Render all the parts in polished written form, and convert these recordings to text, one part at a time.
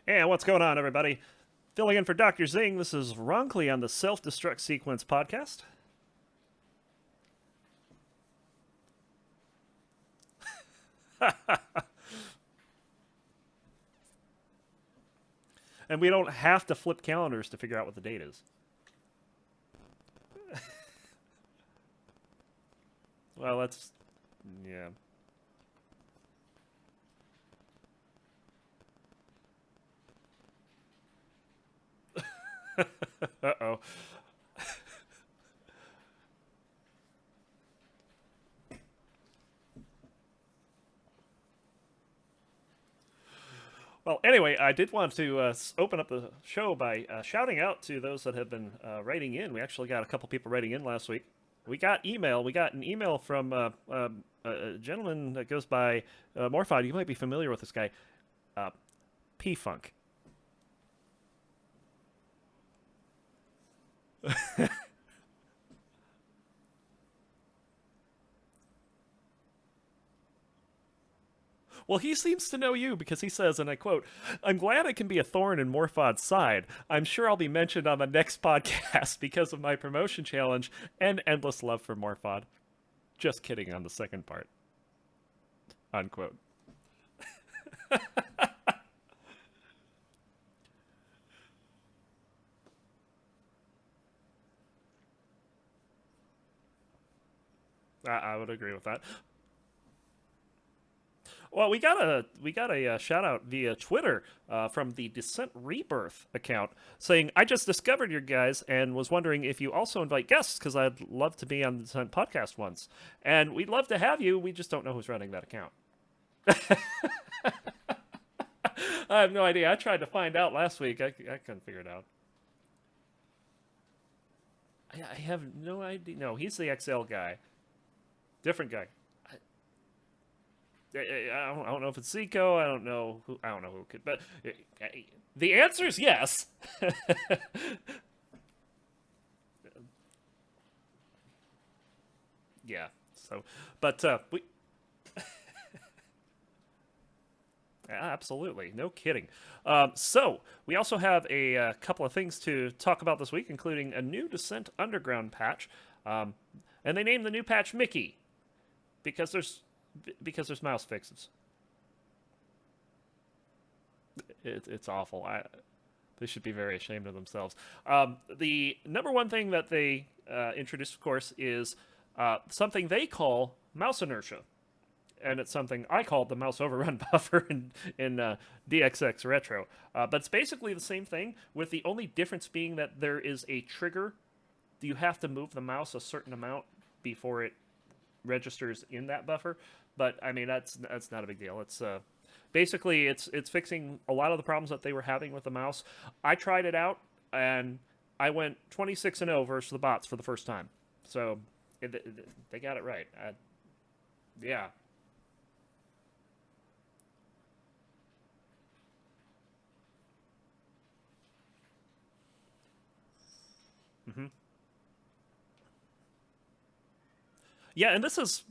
Hey, what's going on, everybody? Filling in for Dr. Zing, this is Ronkley on the Self-Destruct Sequence podcast. And we don't have to flip calendars to figure out what the date is. Well, that's... yeah. Uh-oh. Well, anyway, I did want to open up the show by shouting out to those that have been writing in. We actually got a couple people writing in last week. We got email. We got an email from a gentleman that goes by Morphod. You might be familiar with this guy, uh, P Funk. Well, he seems to know you because he says, and I quote, "I'm glad I can be a thorn in Morphod's side. I'm sure I'll be mentioned on the next podcast because of my promotion challenge and endless love for Morphod." Just kidding on the second part. Unquote. I would agree with that. Well, we got a shout out via Twitter from the Descent Rebirth account saying, "I just discovered your guys and was wondering if you also invite guests because I'd love to be on the Descent podcast once, and we'd love to have you. We just don't know who's running that account." I have no idea. I tried to find out last week. I couldn't figure it out. I have no idea. No, he's the XL guy. Different guy. I don't know if it's Zico. I don't know who. I don't know who could. But the answer is yes. Yeah. So, but we absolutely no kidding. So we also have a couple of things to talk about this week, including a new Descent Underground patch, um, and they named the new patch Mickey because there's mouse fixes. It's awful. They should be very ashamed of themselves. The number one thing that they introduced, of course, is something they call mouse inertia, and it's something I call the mouse overrun buffer in DXX Retro. But it's basically the same thing, with the only difference being that there is a trigger. You have to move the mouse a certain amount before it registers in that buffer. But I mean, that's not a big deal. It's basically it's fixing a lot of the problems that they were having with the mouse. I tried it out and I went 26-0 versus the bots for the first time. So they got it right. Yeah. Hmm. Yeah, and this is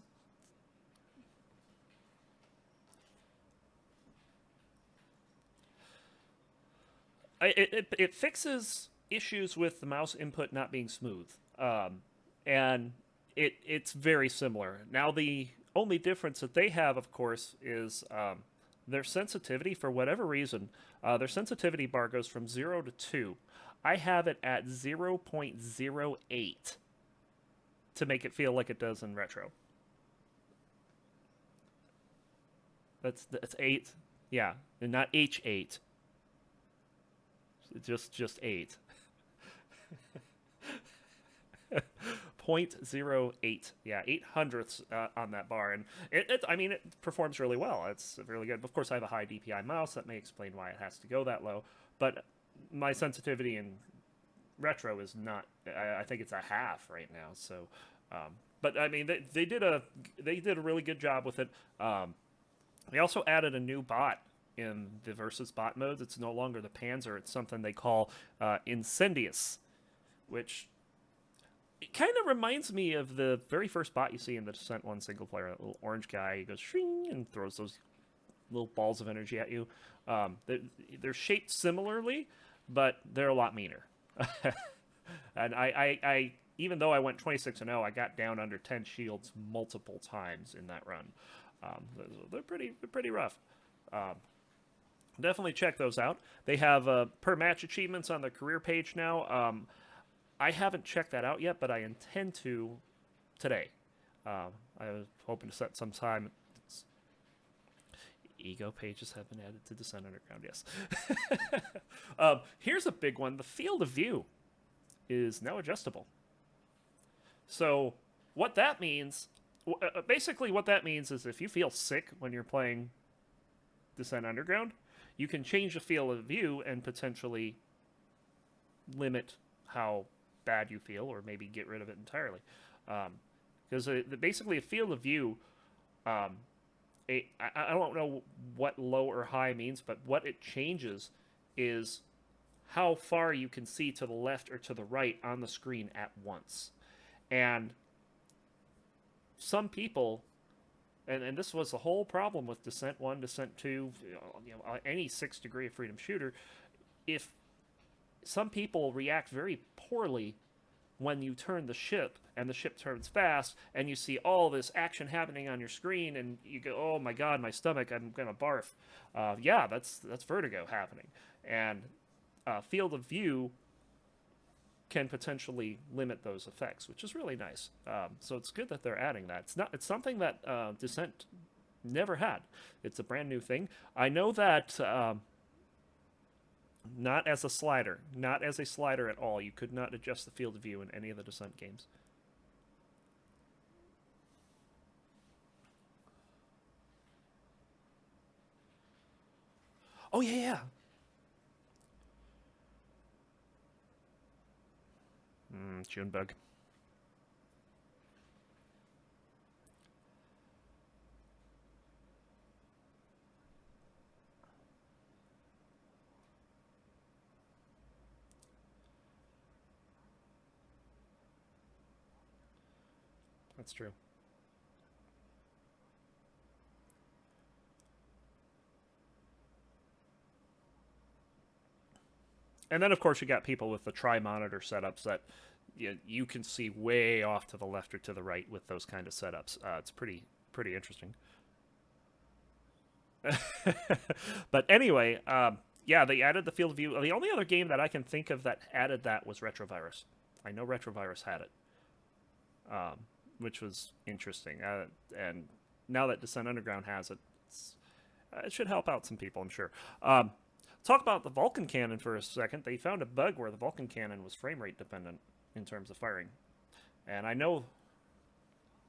it fixes issues with the mouse input not being smooth, and it's very similar. Now the only difference that they have, of course, is their sensitivity. For whatever reason, their sensitivity bar goes from 0 to 2. I have it at 0.08 to make it feel like it does in retro. That's 8. Yeah, and not H8. Just 8. 0.08. Yeah, 8 hundredths on that bar, and I mean, it performs really well. It's really good. Of course, I have a high DPI mouse. That may explain why it has to go that low. But my sensitivity in retro is not. I think it's a half right now. So, but I mean, they did a really good job with it. They also added a new bot in the versus bot modes. It's no longer the Panzer. It's something they call Incendious, which it kind of reminds me of the very first bot you see in the Descent 1 single player. That little orange guy, he goes shring and throws those little balls of energy at you. They're shaped similarly, but they're a lot meaner. And I even though I went 26-0, I got down under 10 shields multiple times in that run. They're pretty rough. Um, Definitely check those out. They have per match achievements on their career page now. I haven't checked that out yet, but I intend to today. I was hoping to set some time. Ego pages have been added to Descent Underground, yes. Here's a big one. The field of view is now adjustable. So what that means, basically what that means is if you feel sick when you're playing Descent Underground, you can change the field of view and potentially limit how bad you feel, or maybe get rid of it entirely. Because basically a field of view, I don't know what low or high means, but what it changes is how far you can see to the left or to the right on the screen at once. And some people, and this was the whole problem with Descent 1, Descent 2, any 6 degree of freedom shooter, if some people react very poorly when you turn the ship and the ship turns fast and you see all this action happening on your screen and you go, oh my god, my stomach, I'm gonna barf. Yeah, that's vertigo happening. And field of view can potentially limit those effects, which is really nice. So it's good that they're adding that. It's something that Descent never had. It's a brand new thing. I know that not as a slider, not as a slider at all. You could not adjust the field of view in any of the Descent games. Oh yeah, yeah. Junebug. That's true. And then, of course, you got people with the tri-monitor setups that you can see way off to the left or to the right with those kind of setups. It's pretty interesting. But anyway, yeah, they added the field of view. The only other game that I can think of that added that was Retrovirus. I know Retrovirus had it, um, which was interesting. And now that Descent Underground has it, it should help out some people, I'm sure. Talk about the Vulcan cannon for a second. They found a bug where the Vulcan cannon was frame rate dependent in terms of firing. And I know,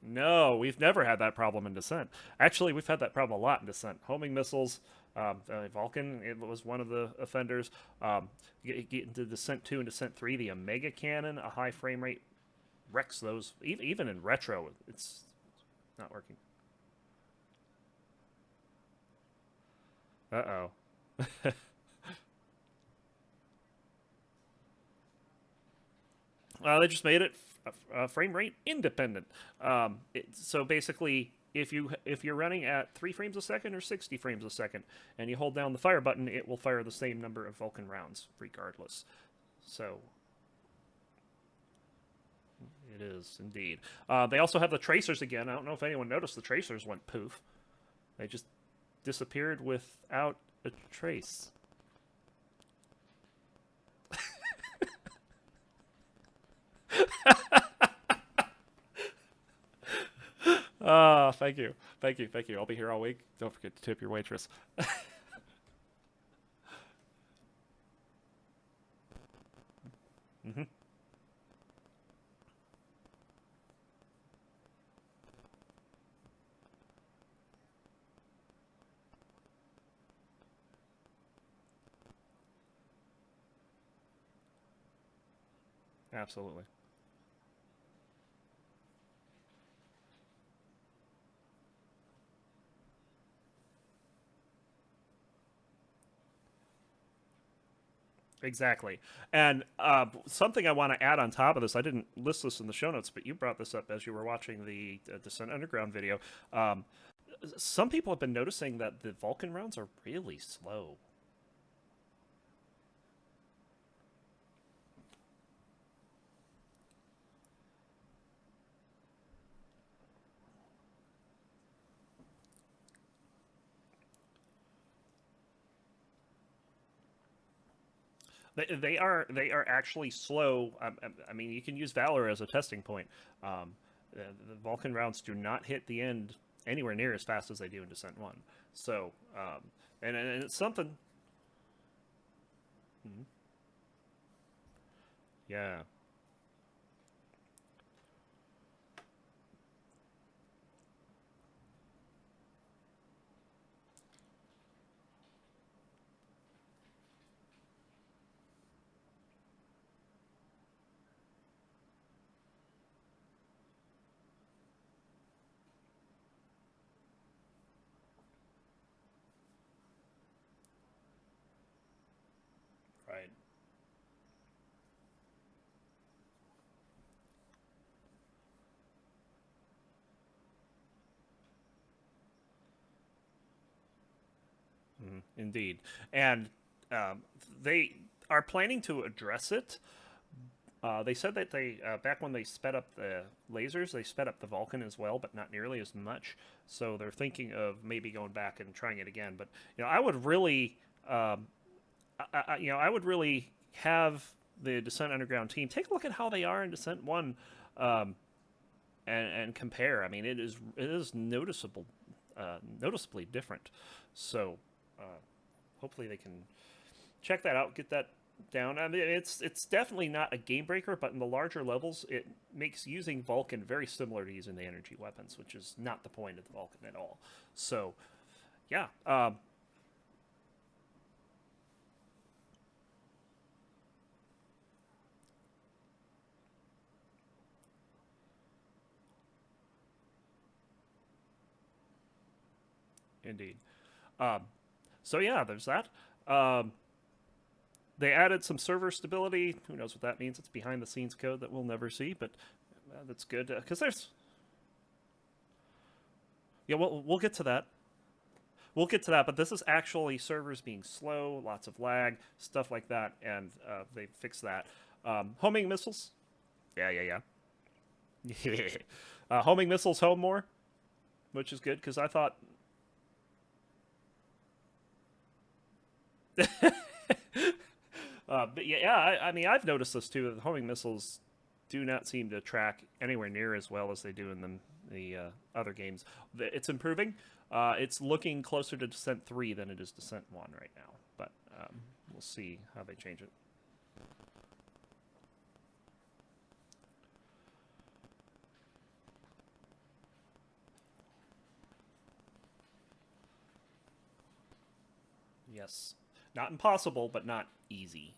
no, we've never had that problem in Descent. Actually, we've had that problem a lot in Descent. Homing missiles, Vulcan, it was one of the offenders. Get into Descent 2 and Descent 3, the Omega cannon, a high frame rate wrecks those. Even in Retro, it's not working. Uh oh. They just made it frame rate independent. So basically, if you're running at 3 frames a second or 60 frames a second, and you hold down the fire button, it will fire the same number of Vulcan rounds regardless. So it is indeed. They also have the tracers again. I don't know if anyone noticed the tracers went poof. They just disappeared without a trace. Thank you. Thank you. Thank you. I'll be here all week. Don't forget to tip your waitress. Hmm. Absolutely. Exactly. And something I want to add on top of this, I didn't list this in the show notes, but you brought this up as you were watching the Descent Underground video. Um, Some people have been noticing that the Vulcan rounds are really slow. They are actually slow. I mean, you can use Valor as a testing point. Um, the Vulcan rounds do not hit the end anywhere near as fast as they do in Descent One. So, and it's something. Mhm. Yeah, right. Indeed, and um, they are planning to address it. They said that they back when they sped up the lasers, they sped up the Vulcan as well, but not nearly as much. So they're thinking of maybe going back and trying it again. But I would really, um, I would really have the Descent Underground team take a look at how they are in Descent One, um, and compare. I mean, it is noticeably different. So uh, hopefully they can check that out, get that down. I mean, it's definitely not a game breaker, but in the larger levels, it makes using Vulcan very similar to using the energy weapons, which is not the point of the Vulcan at all. So yeah, indeed. Um, so yeah, there's that. Um, they added some server stability. Who knows what that means? It's behind the scenes code that we'll never see, but that's good because there's yeah. We'll get to that. We'll get to that, but this is actually servers being slow, lots of lag, stuff like that, and they fixed that. Homing missiles, yeah, yeah, yeah. Homing missiles home more, which is good because I thought, but yeah, I mean, I've noticed this too. That homing missiles do not seem to track anywhere near as well as they do in the other games. It's improving. It's looking closer to Descent 3 than it is Descent 1 right now, but we'll see how they change it. Yes, not impossible, but not easy.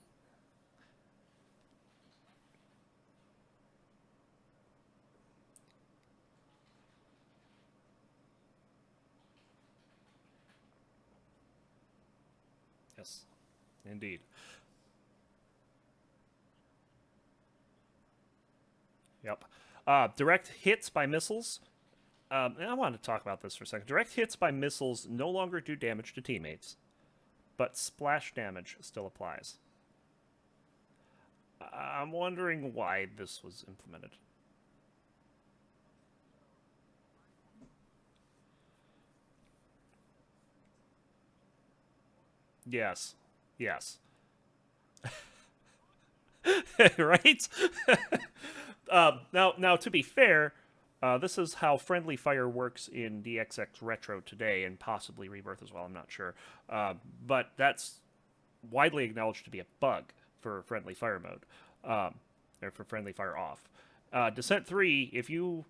Yes, indeed. Yep. Direct hits by missiles. And I wanted to talk about this for a second. Direct hits by missiles no longer do damage to teammates, but splash damage still applies. I'm wondering why this was implemented. Yes. Yes. Right? Now, to be fair, this is how friendly fire works in DXX Retro today, and possibly Rebirth as well. I'm not sure, but that's widely acknowledged to be a bug for friendly fire mode, um, or for friendly fire off. Descent 3, if you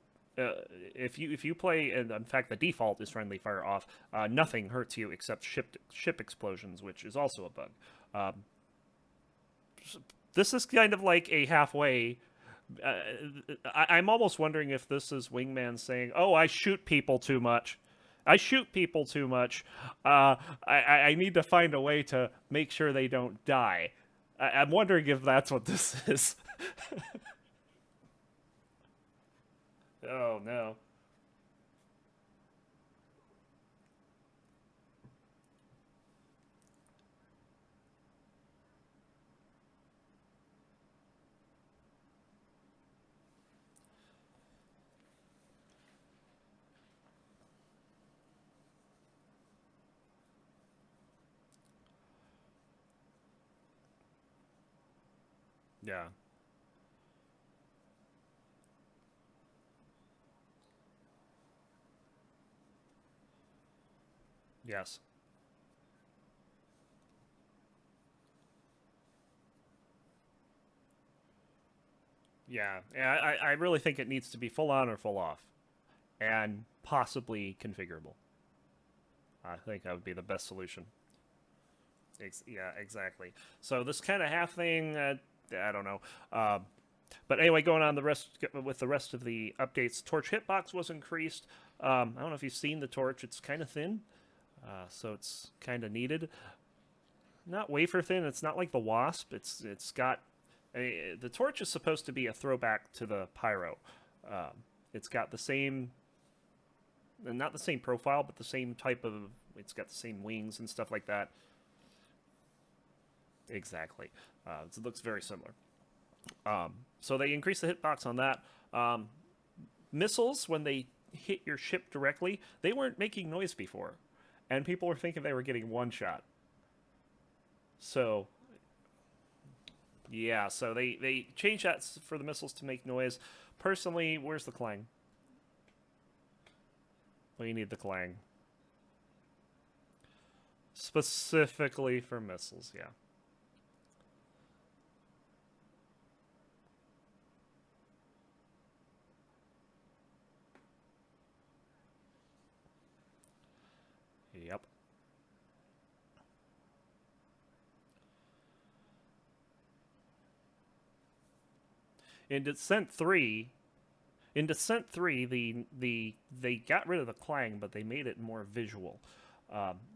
play, and in fact the default is friendly fire off, nothing hurts you except ship explosions, which is also a bug. Um, this is kind of like a halfway. Uh, I'm almost wondering if this is Wingman saying, "Oh, I shoot people too much. I shoot people too much. I need to find a way to make sure they don't die." I'm wondering if that's what this is. Oh no. Yeah. Yes. Yeah. Yeah. I really think it needs to be full on or full off, and possibly configurable. I think that would be the best solution. Yeah, exactly. So this kind of half thing, I don't know. But anyway, going on the rest with the rest of the updates, Torch hitbox was increased. I don't know if you've seen the Torch; it's kind of thin, so it's kind of needed. Not wafer thin. It's not like the Wasp. It's got the Torch is supposed to be a throwback to the Pyro. It's got the same, not the same profile, but the same type of. It's got the same wings and stuff like that. Exactly. It looks very similar. So they increased the hitbox on that. Um, Missiles, when they hit your ship directly, they weren't making noise before, and people were thinking they were getting one shot. So yeah, so they changed that for the missiles to make noise. Personally, where's the clang? Well, you need the clang specifically for missiles. Yeah. Yep. In Descent 3, in Descent 3, they got rid of the clang, but they made it more visual.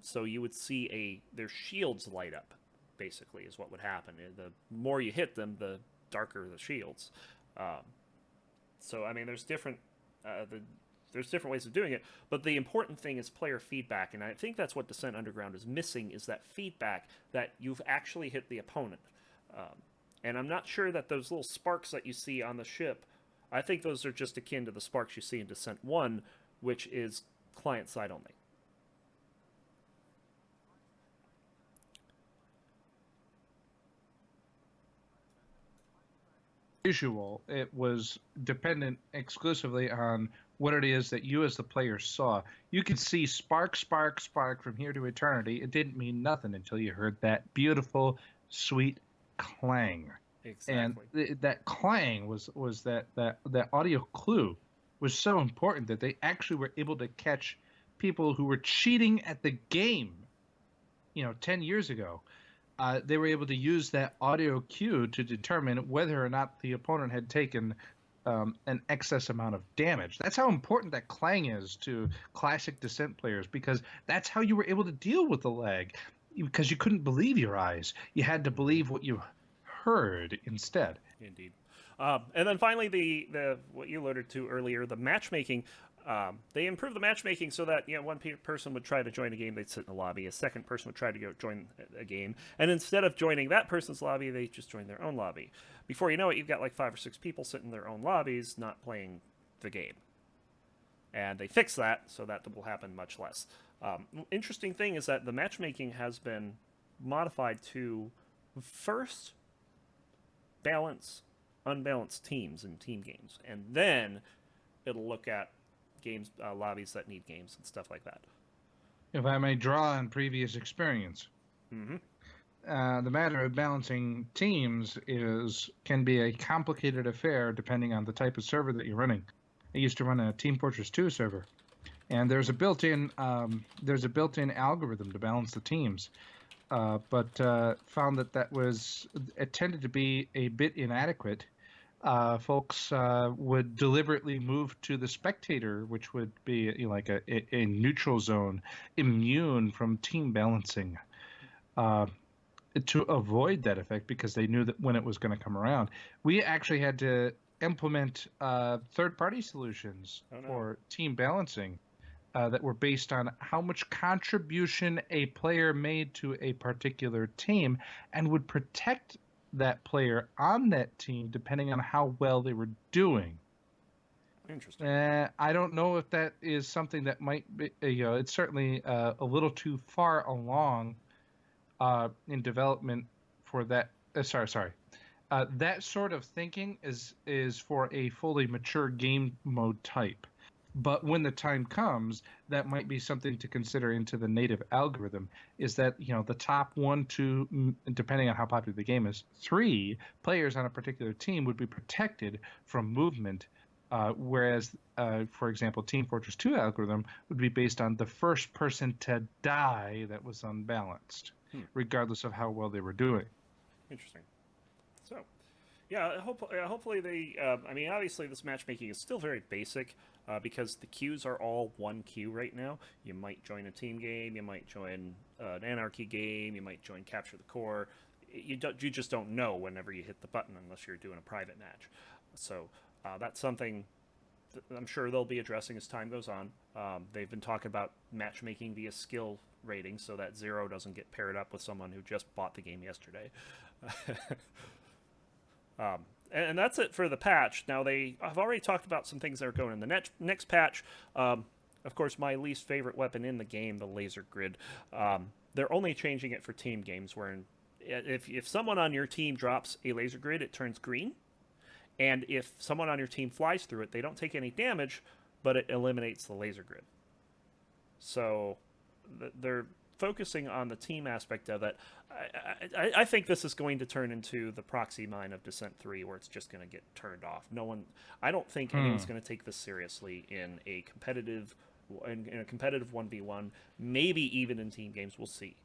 So you would see their shields light up. Basically, is what would happen. The more you hit them, the darker the shields. Um, so I mean, there's different ways of doing it, but the important thing is player feedback, and I think that's what Descent Underground is missing is that feedback that you've actually hit the opponent. And I'm not sure that those little sparks that you see on the ship, I think those are just akin to the sparks you see in Descent 1, which is client side only. Visual. It was dependent exclusively on what it is that you as the player saw. You could see spark, spark, spark from here to eternity. It didn't mean nothing until you heard that beautiful, sweet clang. And Exactly. that clang was that audio clue was so important that they actually were able to catch people who were cheating at the game, 10 years ago. They were able to use that audio cue to determine whether or not the opponent had taken an excess amount of damage. That's how important that clang is to classic Descent players because that's how you were able to deal with the lag because you couldn't believe your eyes. You had to believe what you heard instead. Indeed. And then finally, the what you alluded to earlier, the matchmaking. They improved the matchmaking so that one person would try to join a game, they'd sit in the lobby. A second person would try to join a game, and instead of joining that person's lobby, they just join their own lobby. Before you know it, you've got like 5 or 6 people sitting in their own lobbies, not playing the game. And they fixed that so that will happen much less. Interesting thing is that the matchmaking has been modified to first balance unbalanced teams in team games, and then it'll look at games lobbies that need games and stuff like that. If I may draw on previous experience, Mm-hmm. the matter of balancing teams is can be a complicated affair depending on the type of server that you're running. I used to run a Team Fortress 2 server, and there's a built-in algorithm to balance the teams, but found that was it tended to be a bit inadequate. Folks would deliberately move to the spectator, which would be like a neutral zone, immune from team balancing. Uh, to avoid that effect because they knew that when it was going to come around. We actually had to implement third-party solutions Oh no. for team balancing that were based on how much contribution a player made to a particular team and would protect that player on that team depending on how well they were doing. Interesting. I don't know if that is something that might be, it's certainly a little too far along in development for that. Sorry. That sort of thinking is for a fully mature game mode type. But when the time comes, that might be something to consider into the native algorithm. Is that the top one, two, depending on how popular the game is, three players on a particular team would be protected from movement, whereas, for example, Team Fortress 2 algorithm would be based on the first person to die that was unbalanced, Hmm. regardless of how well they were doing. Interesting. So, yeah, hopefully they. I mean, obviously, this matchmaking is still very basic because the queues are all one queue right now. You might join a team game, you might join an anarchy game, you might join capture the core. You just don't know whenever you hit the button unless you're doing a private match. So that's something I'm sure they'll be addressing as time goes on. They've been talking about matchmaking via skill rating so that zero doesn't get paired up with someone who just bought the game yesterday. And that's it for the patch. Now they have already talked about some things that are going in the next patch. Of course, my least favorite weapon in the game, the laser grid. They're only changing it for team games, where if someone on your team drops a laser grid, it turns green, and if someone on your team flies through it, they don't take any damage, but it eliminates the laser grid. So they're focusing on the team aspect of it. I think this is going to turn into the proxy mine of Descent 3, where it's just going to get turned off. No one, I don't think anyone's going to take this seriously in a competitive 1v1, maybe even in team games. We'll see.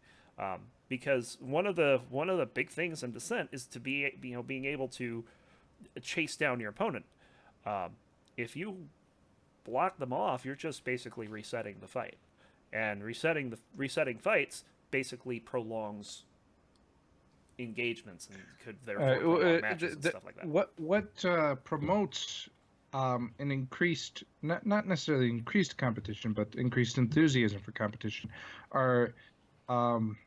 Because one of the big things in Descent is to be being able to chase down your opponent. If you block them off, you're just basically resetting the fight, and resetting fights basically prolongs engagements and could therefore prolong matches and stuff like that. What promotes an increased, not necessarily increased competition, but increased enthusiasm for competition are um,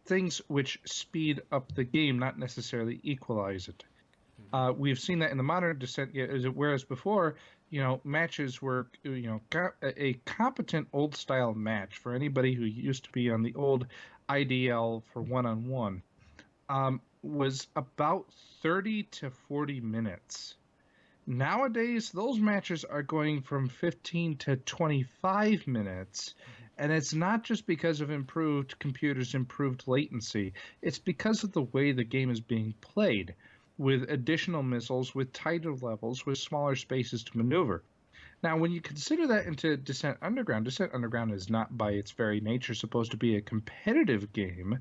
things which speed up the game, not necessarily equalize it. We've seen that in the modern Descent, whereas before, matches were, a competent old style match for anybody who used to be on the old IDL for one-on-one, was about 30 to 40 minutes. Nowadays, those matches are going from 15 to 25 minutes. And it's not just because of improved computers, improved latency. It's because of the way the game is being played, with additional missiles, with tighter levels, with smaller spaces to maneuver. Now, when you consider that into Descent Underground is not by its very nature supposed to be a competitive game,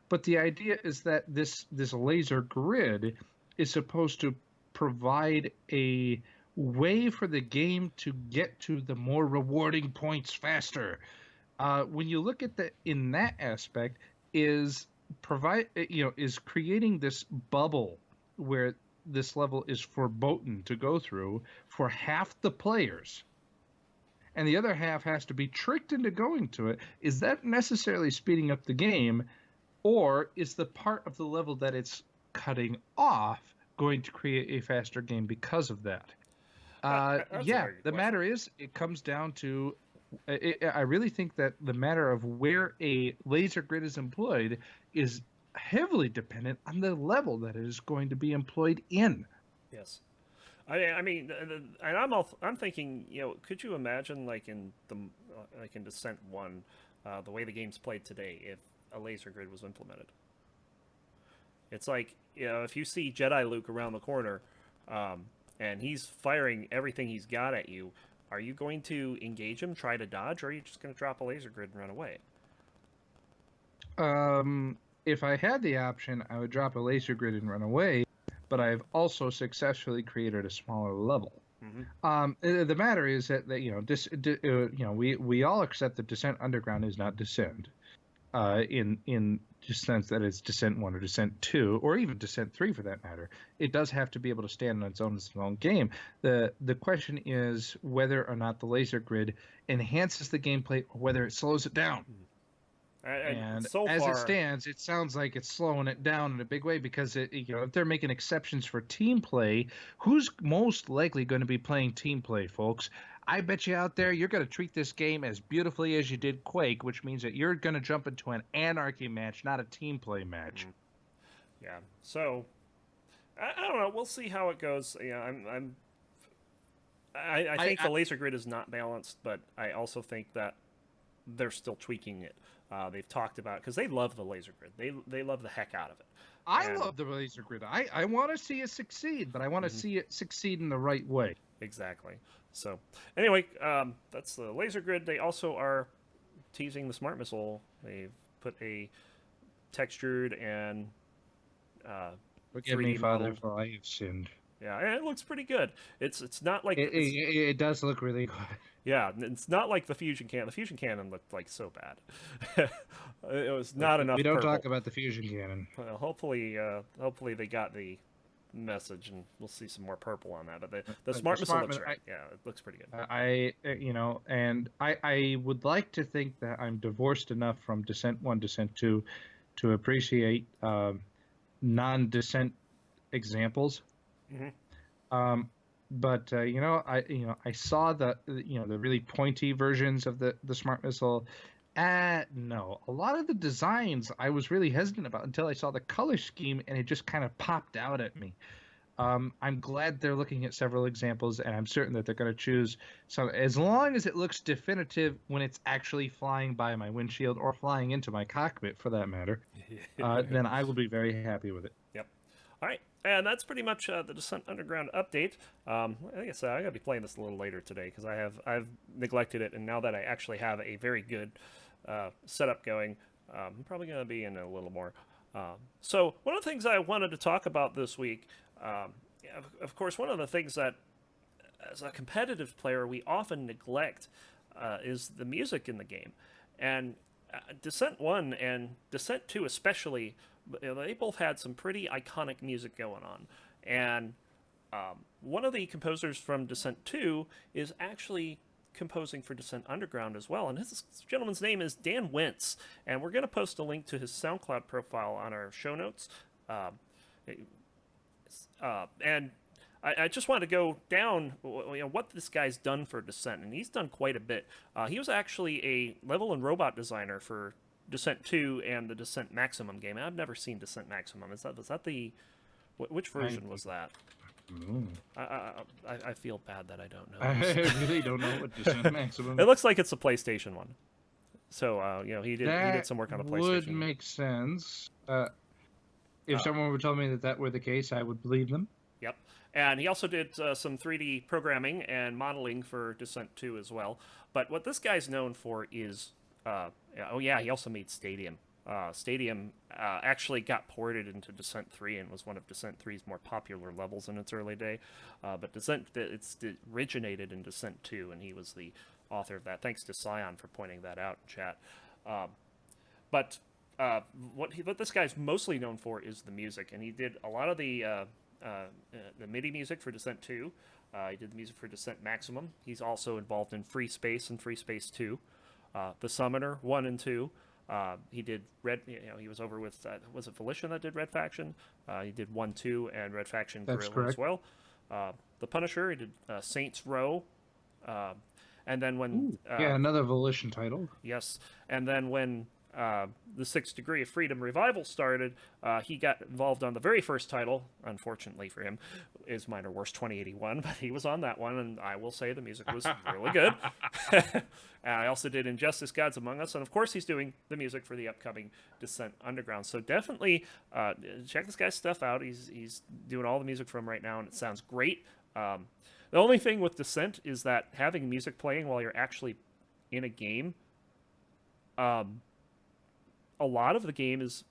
but the idea is that this laser grid is supposed to provide a way for the game to get to the more rewarding points faster. When you look at the in that aspect, is is creating this bubble where this level is forbidden to go through for half the players, and the other half has to be tricked into going to it. Is that necessarily speeding up the game, or is the part of the level that it's cutting off going to create a faster game because of that? That's a Yeah, very good the question. matter is, it comes down to. I really think that the matter of where a laser grid is employed is heavily dependent on the level that it is going to be employed in. Yes. I mean, and I'm thinking, could you imagine like in Descent One, the way the game's played today, if a laser grid was implemented? It's like, if you see Jedi Luke around the corner, and he's firing everything he's got at you, are you going to engage him, try to dodge, or are you just going to drop a laser grid and run away? If I had the option, I would drop a laser grid and run away, but I've also successfully created a smaller level. Mm-hmm. The matter is that we all accept that Descent Underground is not Descent, in just sense that it's Descent 1 or Descent 2, or even Descent 3 for that matter. It does have to be able to stand on its own as its own game. The question is whether or not the laser grid enhances the gameplay or whether it slows it down. And And so as it far, stands, it sounds like it's slowing it down in a big way because if they're making exceptions for team play, who's most likely going to be playing team play, folks? I bet you out there you're going to treat this game as beautifully as you did Quake, which means that you're going to jump into an anarchy match, not a team play match. yeah. So I don't know. We'll see how it goes. Yeah, I I, think the laser grid is not balanced, but I also think that they're still tweaking it. They've talked about because they love the laser grid. They love the heck out of it. I And love the laser grid. I want to see it succeed, but I want to mhm, see it succeed in the right way. exactly. So anyway, that's the laser grid. They also are teasing the smart missile. They've put a textured and uh, Forgive me, 3D Father, model. for I have sinned. Yeah, and it looks pretty good. It's not like it's It does look really good. yeah, it's not like the fusion cannon. The fusion cannon looked like so bad. It was not We enough don't talk purple. about the fusion cannon. Well, hopefully they got the message, and we'll see some more purple on that. But the The smart missile smart, looks right. Yeah, it looks pretty good. and I would like to think that I'm divorced enough from Descent One, Descent Two, to appreciate non-descent examples. Hmm. Um, but I saw the really pointy versions of the smart missile. No, a lot of the designs I was really hesitant about until I saw the color scheme, and it just kind of popped out at me. I'm glad they're looking at several examples, and I'm certain that they're going to choose some. As long as it looks definitive when it's actually flying by my windshield or flying into my cockpit, for that matter, then I will be very happy with it. Yep. All right, and that's pretty much the Descent Underground update. I guess I gotta be playing this a little later today because I've neglected it, and now that I actually have a very good setup going, I'm probably gonna be in a little more. So one of the things I wanted to talk about this week, of course, one of the things that as a competitive player we often neglect is the music in the game, and Descent One and Descent Two especially, they both had some pretty iconic music going on, and one of the composers from Descent 2 is actually composing for Descent Underground as well. And his gentleman's name is Dan Wentz. And we're going to post a link to his SoundCloud profile on our show notes. Um, and I just want to go down what this guy's done for Descent. And he's done quite a bit. He was actually a level and robot designer for Descent 2 and the Descent Maximum game. I've never seen Descent Maximum. Was that the. Which I, version was that? mm, I feel bad that I don't know I this. really don't know what Descent Maximum. It looks like it's a PlayStation one. So he did That some work on a would PlayStation. make sense. If Uh, someone were telling me that that were the case, I would believe them. yep, and he also did some 3D programming and modeling for Descent 2 as well. But what this guy's known for is oh yeah, he also made Stadium. Stadium actually got ported into Descent 3 and was one of Descent 3's more popular levels in its early day. But it originated in Descent 2, and he was the author of that. Thanks to Scion for pointing that out in chat. Um, but what this guy's mostly known for is the music, and he did a lot of the MIDI music for Descent 2. He did the music for Descent Maximum. He's also involved in Free Space and Free Space 2. The Summoner 1 and 2. He did Red. He was over with was it Volition that did Red Faction? He did 1, 2, and Red Faction That's Guerrilla as correct. well. The Punisher. He did Saints Row. Uh, and then when Ooh. Yeah, another Volition title. yes, and then when the Sixth Degree of Freedom revival started, he got involved on the very first title. Unfortunately for him, is Minor Worst 2081, but he was on that one, and I will say the music was really good. I also did Injustice: Gods Among Us, and of course he's doing the music for the upcoming Descent Underground. So definitely check this guy's stuff out. He's doing all the music for him right now, and it sounds great. The only thing with Descent is that having music playing while you're actually in a game, um, a lot of the game is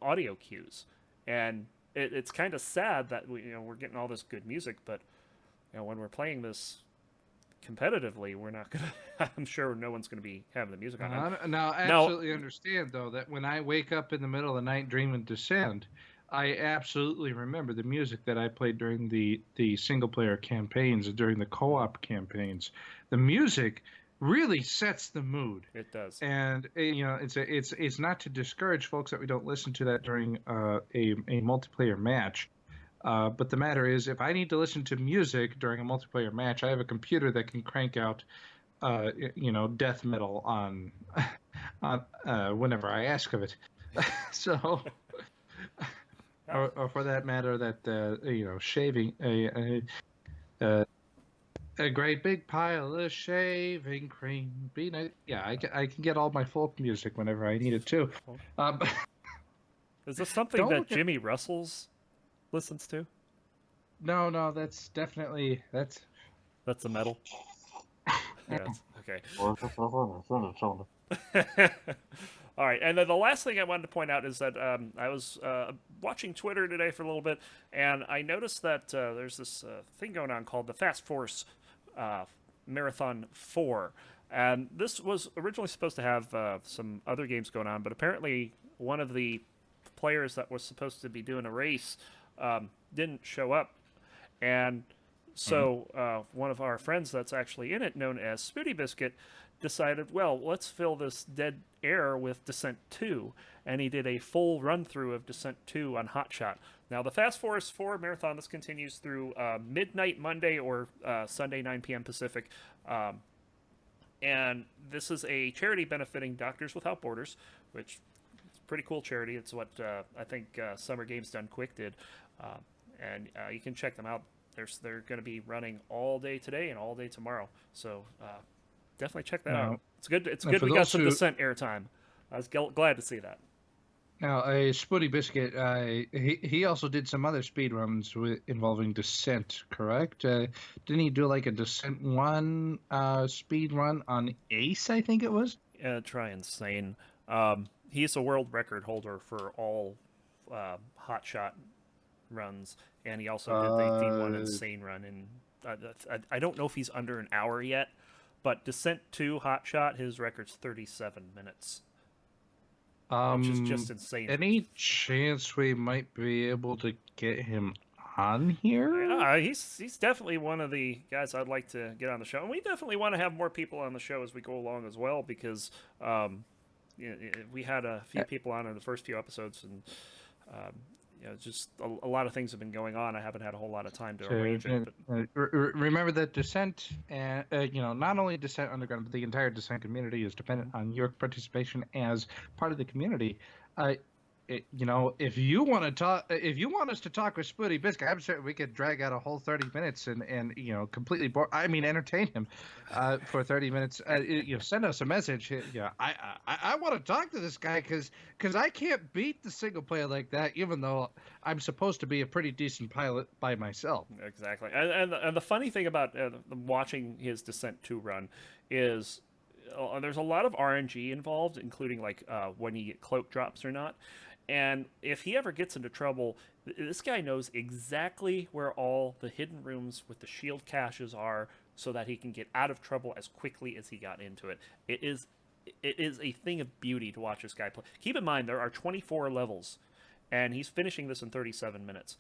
audio cues, and it's kind of sad that we're getting all this good music, but when we're playing this competitively, we're not gonna. I'm sure no one's gonna be having the music on. Now, I Now, absolutely understand though that when I wake up in the middle of the night dreaming Descent, I absolutely remember the music that I played during the single player campaigns and during the co-op campaigns. The music really sets the mood. it does. And it's not to discourage folks that we don't listen to that during a multiplayer match. But the matter is, if I need to listen to music during a multiplayer match, I have a computer that can crank out, death metal on, on whenever I ask of it. So Yeah. or for that matter, that shaving a great big pile of shaving cream. Be nice. Yeah, I can get all my folk music whenever I need it too. Well, Um, is this something don't that look at Jimmy Russell's listens to? no. That's definitely that's. That's the metal. Yeah. Okay. Sound. All right, and then the last thing I wanted to point out is that I was watching Twitter today for a little bit, and I noticed that there's this thing going on called the Fast Force uh, Marathon 4. And this was originally supposed to have some other games going on, but apparently one of the players that was supposed to be doing a race didn't show up. And so one of our friends that's actually in it, known as Spooty Biscuit, decided, well, let's fill this dead air with Descent 2. And he did a full run through of Descent 2 on Hotshot. Now, the Fast Force 4 Marathon, this continues through midnight Monday or Sunday, 9 p.m. Pacific. And this is a charity benefiting Doctors Without Borders, which is a pretty cool charity. It's what I think Summer Games Done Quick did. And you can check them out. They're going to be running all day today and all day tomorrow. So definitely check that out. Now, It's good. It's now good for we got those some who Descent airtime. I was glad to see that. now a Spooty Biscuit. He also did some other speed runs involving Descent. Correct? Didn't he do like a Descent 1 speed run on Ace? I think it was. Try insane. He's a world record holder for all hot shot runs, and he also did the D1 insane run. And I don't know if he's under an hour yet, but Descent 2 hot shot, his record's 37 minutes, which is just insane. Any chance we might be able to get him on here? Yeah, he's definitely one of the guys I'd like to get on the show, and we definitely want to have more people on the show as we go along as well, because we had a few people on in the first few episodes, and just a lot of things have been going on. I haven't had a whole lot of time to arrange it. But... remember that Descent, and not only Descent Underground, but the entire Descent community is dependent on your participation as part of the community. If you want to talk, if you want us to talk with Spooty Biscuit, I'm certain we could drag out a whole 30 minutes and completely entertain him for 30 minutes. Send us a message. I want to talk to this guy because I can't beat the single player like that, even though I'm supposed to be a pretty decent pilot by myself. Exactly, and the funny thing about watching his Descent 2 run is there's a lot of RNG involved, including like when you get cloak drops or not. And if he ever gets into trouble, this guy knows exactly where all the hidden rooms with the shield caches are, so that he can get out of trouble as quickly as he got into it. It is a thing of beauty to watch this guy play. Keep in mind, there are 24 levels, and he's finishing this in 37 minutes.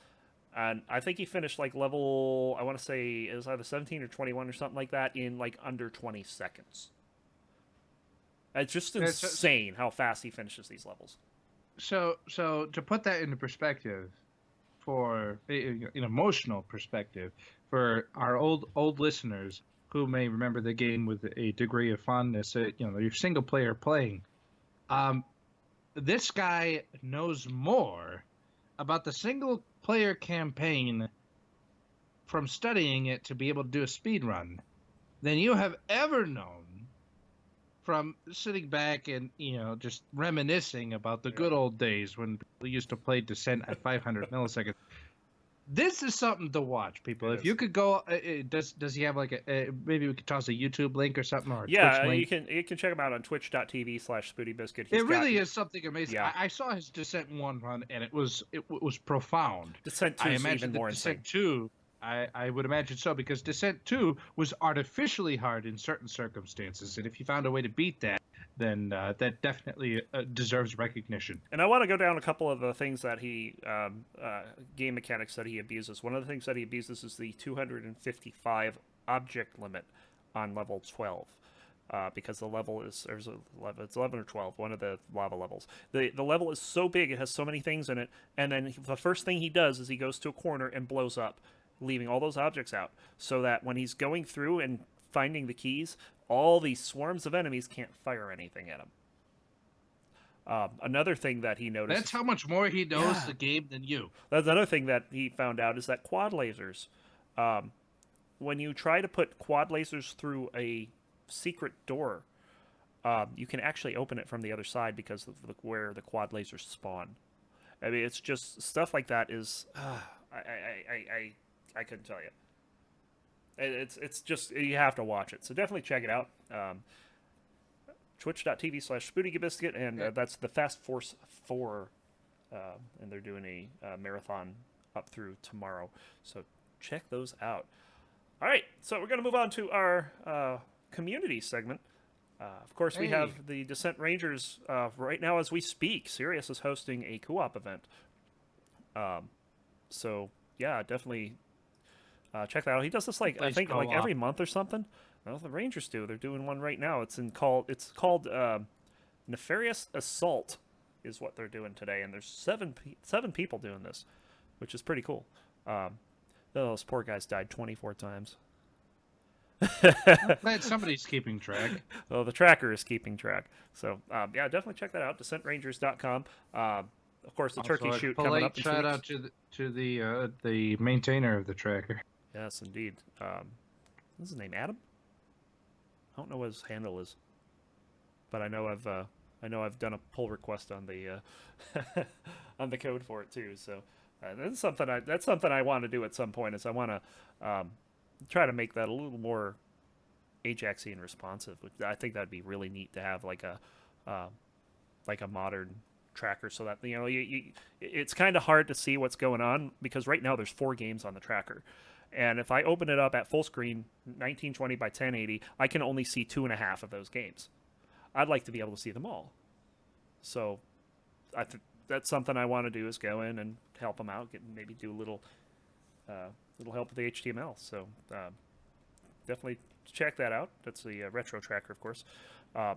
And I think he finished like level, I want to say it was either 17 or 21 or something like that, in like under 20 seconds. It's just insane how fast he finishes these levels. So to put that into perspective, for an emotional perspective, for our old listeners who may remember the game with a degree of fondness, your single player playing, this guy knows more about the single player campaign from studying it to be able to do a speed run than you have ever known from sitting back and just reminiscing about the good old days when we used to play Descent at 500 milliseconds. This is something to watch, people. If you could go, does he have like maybe we could toss a YouTube link or something, or a Twitch link? you can check him out on twitch.tv/SpootyBiscuit. It really is something amazing. Yeah. I saw his Descent 1 run, and it was profound. Descent 2 is even more insane. Descent 2, I would imagine so, because Descent 2 was artificially hard in certain circumstances, and if you found a way to beat that, then that definitely deserves recognition. And I want to go down a couple of the things that he, game mechanics that he abuses. One of the things that he abuses is the 255 object limit on level 12. Because the level is, it's 11 or 12, one of the lava levels. The level is so big, it has so many things in it, and then the first thing he does is he goes to a corner and blows up, leaving all those objects out, so that when he's going through and finding the keys, all these swarms of enemies can't fire anything at him. Another thing that he noticed. That's how much more he knows Yeah. the game than you. That's another thing that he found out is that quad lasers, um, when you try to put quad lasers through a secret door, you can actually open it from the other side because of where the quad lasers spawn. I mean, it's just stuff like that is I couldn't tell you. It's just you have to watch it. So definitely check it out. Twitch.tv/SpoodyGibiscuit, and that's the Fast Force 4, and they're doing a marathon up through tomorrow. So check those out. All right, so we're going to move on to our community segment. Of course, we have the Descent Rangers right now as we speak. Sirius is hosting a co-op event. So yeah, definitely check that out. He does this I think like every month or something. Well, the Rangers do. They're doing one right now. It's called Nefarious Assault, is what they're doing today, and there's seven people doing this, which is pretty cool. Those poor guys died 24 times. I'm glad somebody's keeping track. Well, the tracker is keeping track. So yeah, definitely check that out. DescentRangers.com. Of course, the Also, turkey shoot coming up in 2 shout weeks. out to the maintainer of the tracker. Yes, indeed. What's his name? Adam? I don't know what his handle is, but I know I've done a pull request on the on the code for it too. So that's something I want to do at some point. Is I want to try to make that a little more Ajaxian responsive. Which I think that'd be really neat to have like a modern tracker, so that it's kind of hard to see what's going on because right now there's 4 games on the tracker. And if I open it up at full screen, 1920 by 1080, I can only see 2.5 of those games. I'd like to be able to see them all. So that's something I want to do is go in and help them out, maybe do a little help with the HTML. So definitely check that out. That's the retro tracker, of course. And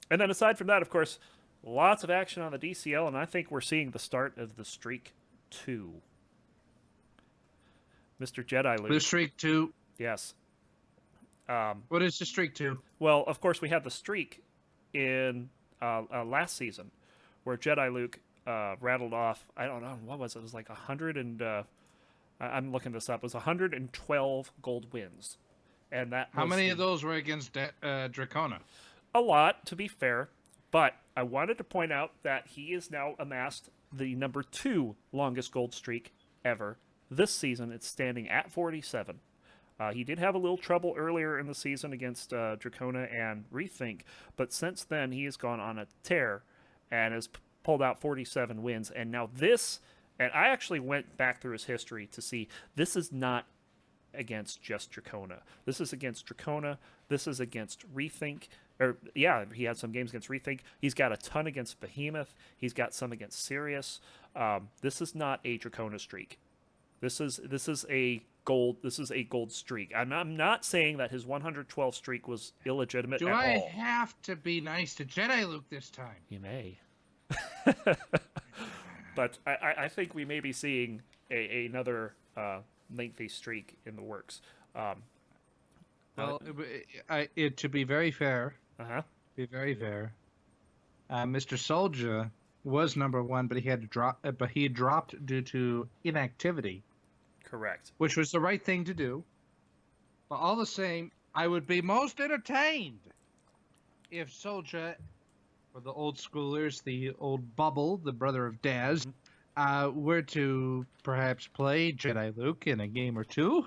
then aside from that, of course, lots of action on the DCL, and I think we're seeing the start of the Streak 2. Mr. Jedi Luke. The Streak 2. Yes. What is the Streak 2? Well, of course, we had the Streak in last season, where Jedi Luke rattled off, I don't know, what was it? It was like 100 and... I'm looking this up. It was 112 gold wins. And that How many of those were against Dracona? A lot, to be fair. But I wanted to point out that he has now amassed the number 2 longest gold streak ever. This season, it's standing at 47. He did have a little trouble earlier in the season against Dracona and Rethink, but since then he has gone on a tear and has pulled out 47 wins. And now this, and I actually went back through his history to see, this is not against just Dracona. This is against Dracona. This is against Rethink. Yeah, he had some games against Rethink. He's got a ton against Behemoth. He's got some against Sirius. This is not a Dracona streak. This is a gold streak. I'm not saying that his 112 streak was illegitimate Do at I all. have to be nice to Jedi Luke this time? You may. But I think we may be seeing another lengthy streak in the works. Well, to be very fair, Uh-huh. Mr. Soldier was number 1, but he had to drop. But he dropped due to inactivity. Correct. Which was the right thing to do. But all the same, I would be most entertained if Soldier, for the old schoolers, the old Bubble, the brother of Daz, were to perhaps play Jedi Luke in a game or 2.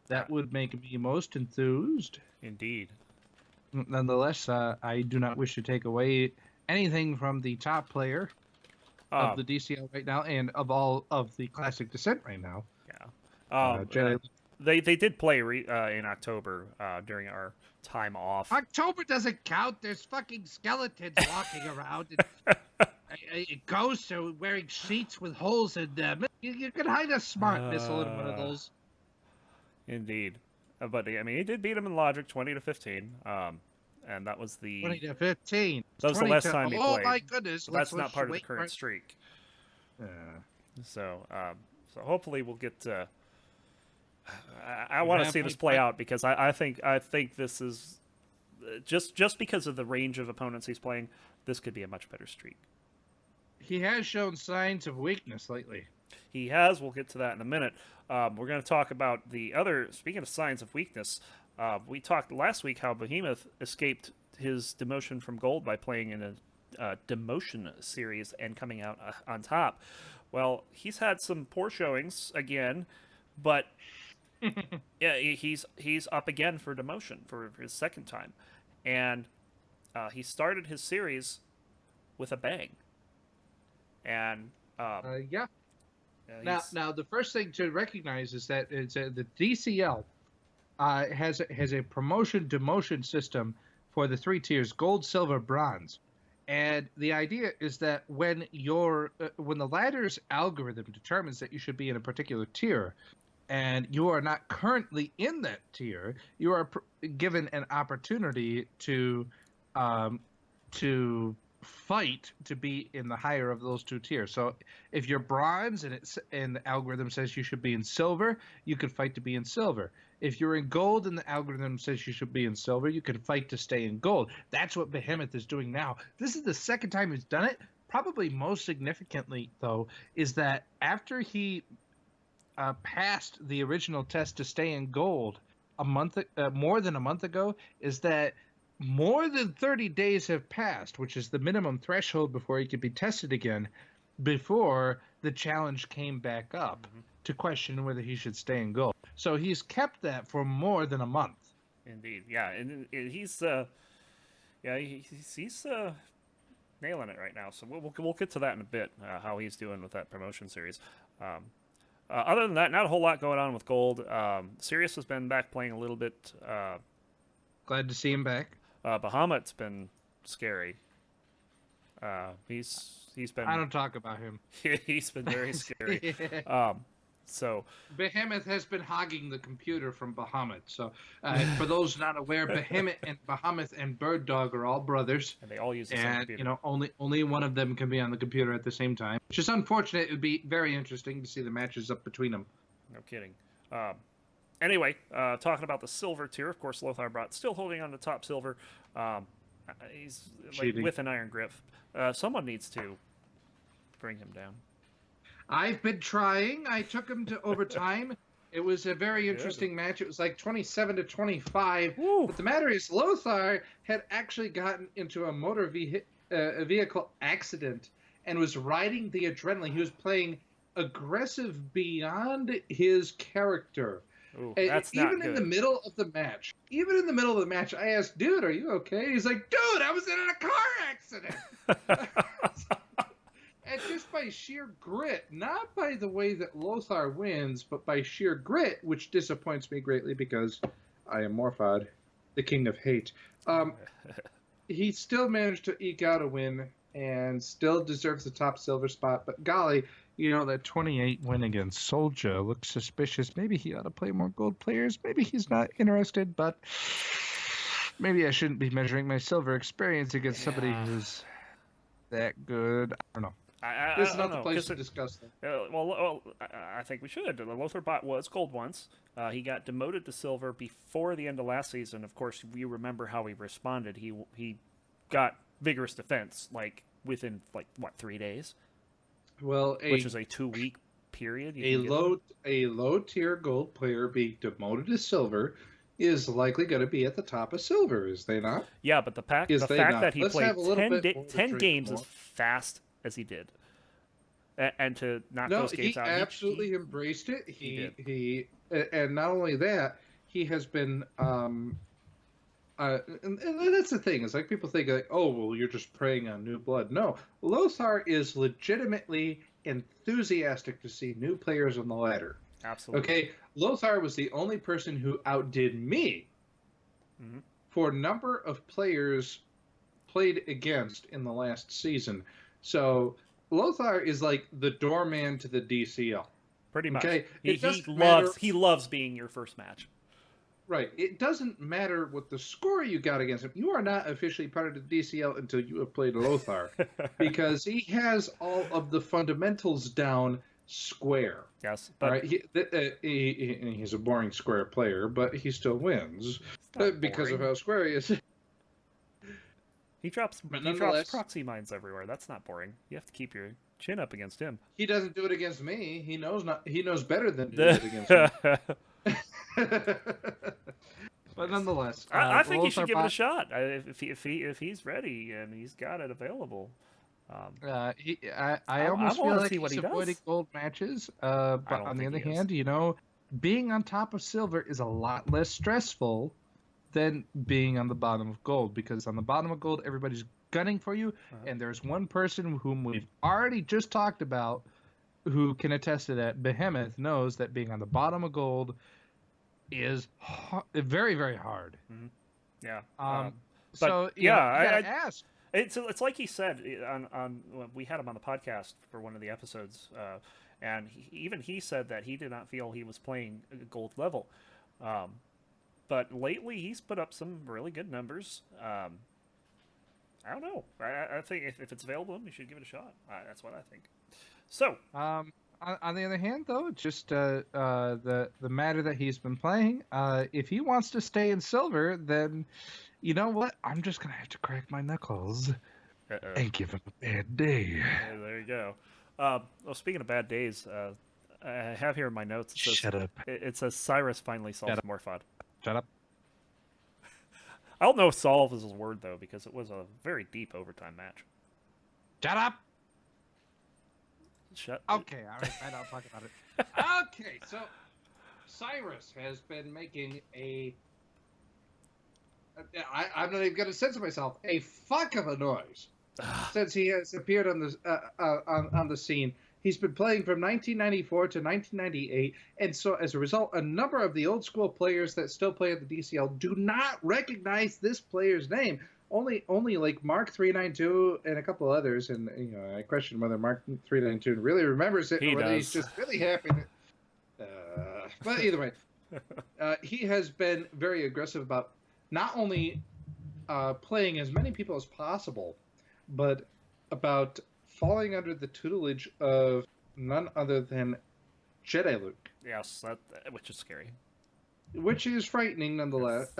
That would make me most enthused. Indeed. Nonetheless, I do not wish to take away anything from the top player of the DCL right now and of all of the Classic Descent right now. Yeah. They did play in October during our time off. October doesn't count. There's fucking skeletons walking around. And ghosts are wearing sheets with holes in them. You can hide a smart missile in one of those. Indeed. But, I mean, he did beat him in Logic 20-15. And that was the... 20-15. That was the last time he played. Oh, my goodness. That's not part of the current streak. So hopefully we'll get... I want to see this play out because I think this is just because of the range of opponents he's playing, this could be a much better streak. He has shown signs of weakness lately. He has. We'll get to that in a minute. We're going to talk about the other. Speaking of signs of weakness, we talked last week how Behemoth escaped his demotion from gold by playing in a demotion series and coming out on top. Well, he's had some poor showings again, but yeah, he's up again for demotion for his second time, and he started his series with a bang. And Yeah. yeah, Now, the first thing to recognize is that the DCL has a promotion demotion system for the 3 tiers: gold, silver, bronze. And the idea is that when the ladder's algorithm determines that you should be in a particular tier, and you are not currently in that tier, you are given an opportunity to fight to be in the higher of those 2 tiers. So if you're bronze and the algorithm says you should be in silver, you could fight to be in silver. If you're in gold and the algorithm says you should be in silver, you can fight to stay in gold. That's what Behemoth is doing now. This is the second time he's done it. Probably most significantly, though, is that after he passed the original test to stay in gold more than a month ago, is that more than 30 days have passed, which is the minimum threshold before he could be tested again, before the challenge came back up to question whether he should stay in gold. So he's kept that for more than a month. indeed, yeah, and he's he's nailing it right now. So we'll get to that in a bit. How he's doing with that promotion series. Other than that, not a whole lot going on with gold. Sirius has been back playing a little bit. Glad to see him back. Bahamut's been scary. He's been. I don't talk about him. He's been very scary. So Behemoth has been hogging the computer from Bahamut. So for those not aware, Behemoth and Bahamut and Bird Dog are all brothers. and they all use the same And computer. only one of them can be on the computer at the same time, which is unfortunate. It would be very interesting to see the matches up between them. No kidding. Anyway, talking about the silver tier, of course, Lothar Brott still holding on to top silver. He's like, with an iron grip. Someone needs to bring him down. I've been trying. I took him to overtime. It was a very interesting match. It was like 27-25. Woo. But the matter is, Lothar had actually gotten into a motor vehicle accident and was riding the adrenaline. He was playing aggressive beyond his character. Ooh, that's not even good. in the middle of the match. Even in the middle of the match, I asked, "Dude, are you okay?" He's like, "Dude, I was in a car accident." And just by sheer grit, not by the way that Lothar wins, but by sheer grit, which disappoints me greatly because I am Morphod, the king of hate. He still managed to eke out a win and still deserves the top silver spot. But golly, that 28 win against Soldier looks suspicious. Maybe he ought to play more gold players. Maybe he's not interested, but maybe I shouldn't be measuring my silver experience against somebody who's that good. I don't know. This is not the place to discuss that. I think we should. Lothar Bot was gold once. He got demoted to silver before the end of last season. Of course, we remember how he responded. He got vigorous defense within 3 days. Well, which is a 2-week period. A low tier gold player being demoted to silver is likely going to be at the top of silver, is they not? Yeah, but the fact that he played 10 games as fast as he did, and to knock those games out, he absolutely embraced it. He and not only that, he has been. And that's the thing. It's like people think oh, well, you're just preying on new blood. No, Lothar is legitimately enthusiastic to see new players on the ladder. Absolutely. Okay, Lothar was the only person who outdid me for number of players played against in the last season. So Lothar is like the doorman to the DCL. Pretty much. Okay, he loves being your first match. Right. It doesn't matter what the score you got against him. You are not officially part of the DCL until you have played Lothar, because he has all of the fundamentals down square. Yes. But... All right. He's a boring square player, but he still wins because of how square he is. He drops But he drops nonetheless, proxy mines everywhere. That's not boring. You have to keep your chin up against him. he doesn't do it against me. He knows better than to do it against me. But nonetheless, I think he Lothar should give it a Bot, shot if he's ready and he's got it available. I almost wanna feel like see what he's he avoiding does. gold matches. I But don't on the think other he is. hand, being on top of silver is a lot less stressful than being on the bottom of gold, because on the bottom of gold, everybody's gunning for you, and there's one person whom we've already just talked about who can attest to that. Behemoth knows that being on the bottom of gold is very, very hard. Yeah. But but you yeah, gotta ask. It's like he said on we had him on the podcast for one of the episodes, and even he said that he did not feel he was playing a gold level, but lately he's put up some really good numbers. I don't know. I think if it's available, you should give it a shot. That's what I think. So, On the other hand, though, it's just the matter that he's been playing. If he wants to stay in silver, then you know what? I'm just gonna have to crack my knuckles and give him a bad day. there you go. Well, speaking of bad days, I have here in my notes. Shut up. It says Cyrus finally solves Morphod. Shut up. I don't know if solve is a word though, because it was a very deep overtime match. Shut up. Shut. Okay, all right, fine, I'll talk about it. Okay, so Cyrus has been making I'm not even going to censor myself, a fuck of a noise since he has appeared on the scene. He's been playing from 1994 to 1998, and so as a result, a number of the old school players that still play at the DCL do not recognize this player's name. Only like Mark 392 and a couple others, and I question whether Mark 392 really remembers it, or whether he's just really happy. But either way, he has been very aggressive about not only playing as many people as possible, but about falling under the tutelage of none other than Jedi Luke. Yes, which is scary. Which is frightening nonetheless.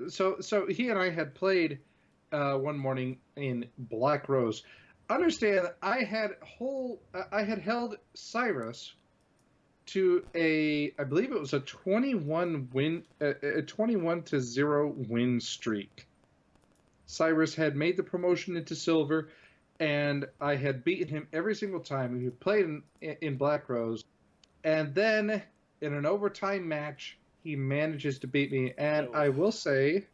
So he and I had played one morning in Black Rose. Understand, I had held Cyrus to I believe it was a 21 to 0 win streak. Cyrus had made the promotion into silver, and I had beaten him every single time we played in Black Rose. And then in an overtime match, he manages to beat me, and I will say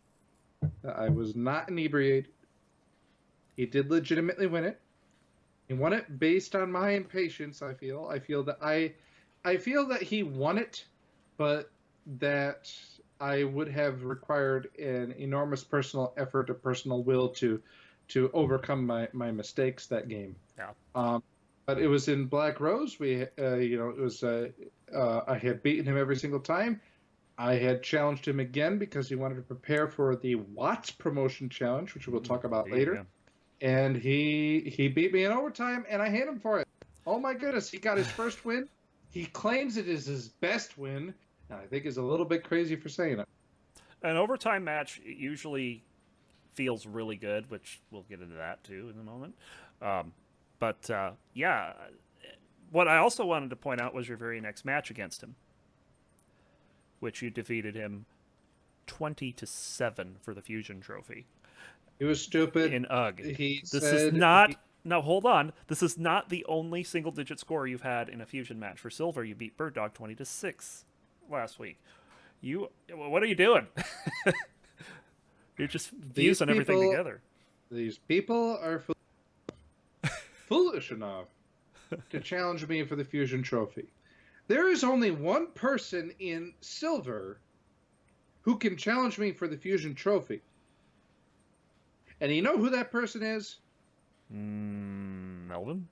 that I was not inebriated. He did legitimately win it. He won it based on my impatience. I feel that he won it, but that I would have required an enormous personal effort or personal will to overcome my mistakes that game. Yeah. But it was in Black Rose. It was I had beaten him every single time. I had challenged him again because he wanted to prepare for the Watts promotion challenge, which we'll talk about later. Yeah. And he beat me in overtime, and I hate him for it. Oh my goodness, he got his first win. He claims it is his best win, and I think is a little bit crazy for saying it. An overtime match usually feels really good, which we'll get into that too in a moment. Yeah, what I also wanted to point out was your very next match against him, which you defeated him 20-7 for the Fusion Trophy. He was stupid. In UG. Now hold on. This is not the only single-digit score you've had in a Fusion match. For silver, you beat Bird Dog 20-6 last week. What are you doing? You're just fusing everything together. These people are foolish enough to challenge me for the Fusion Trophy. There is only one person in silver who can challenge me for the Fusion Trophy. And you know who that person is? Melvin?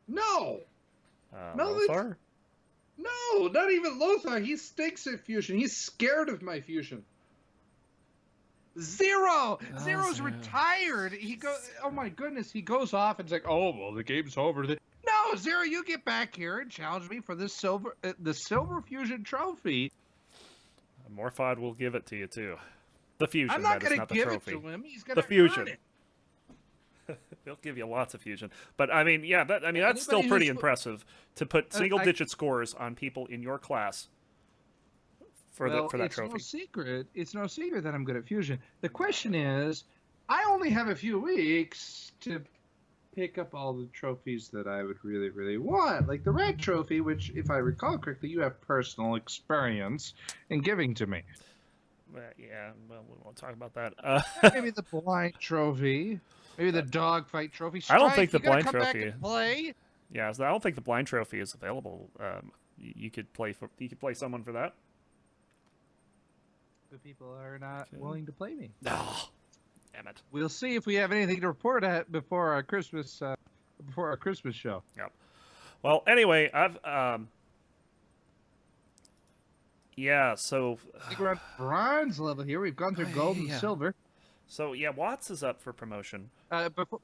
No! Lothar? No, not even Lothar. He stinks at Fusion. He's scared of my Fusion. Zero! Zero's retired. He oh my goodness, he goes off and it's like, oh, well, the game's over. No, Zero, you get back here and challenge me for the silver Fusion Trophy. Morphod will give it to you, too. The Fusion, I'm not going to give it to him. He's going to The Fusion. earn it. They'll give you lots of fusion. But I mean, yeah, that's still Anybody pretty who's impressive to put I, single-digit scores on people in your class well, for that it's no trophy. secret. It's no secret that I'm good at fusion. The question is, I only have a few weeks to pick up all the trophies that I would really, really want, like the red trophy, which, if I recall correctly, you have personal experience in giving to me. Yeah, well, we won't talk about that. Maybe the blind trophy, maybe the dogfight trophy. I don't think Strike, the you gotta blind come back trophy. and play. Yeah, so I don't think the blind trophy is available. You could play someone for that. The people are not Okay. willing to play me. Oh, damn it. We'll see if we have anything to report at before our Christmas show. Yep. Well, anyway, yeah. So I think we're on bronze level here. We've gone through gold and Yeah. silver. So yeah, Watts is up for promotion.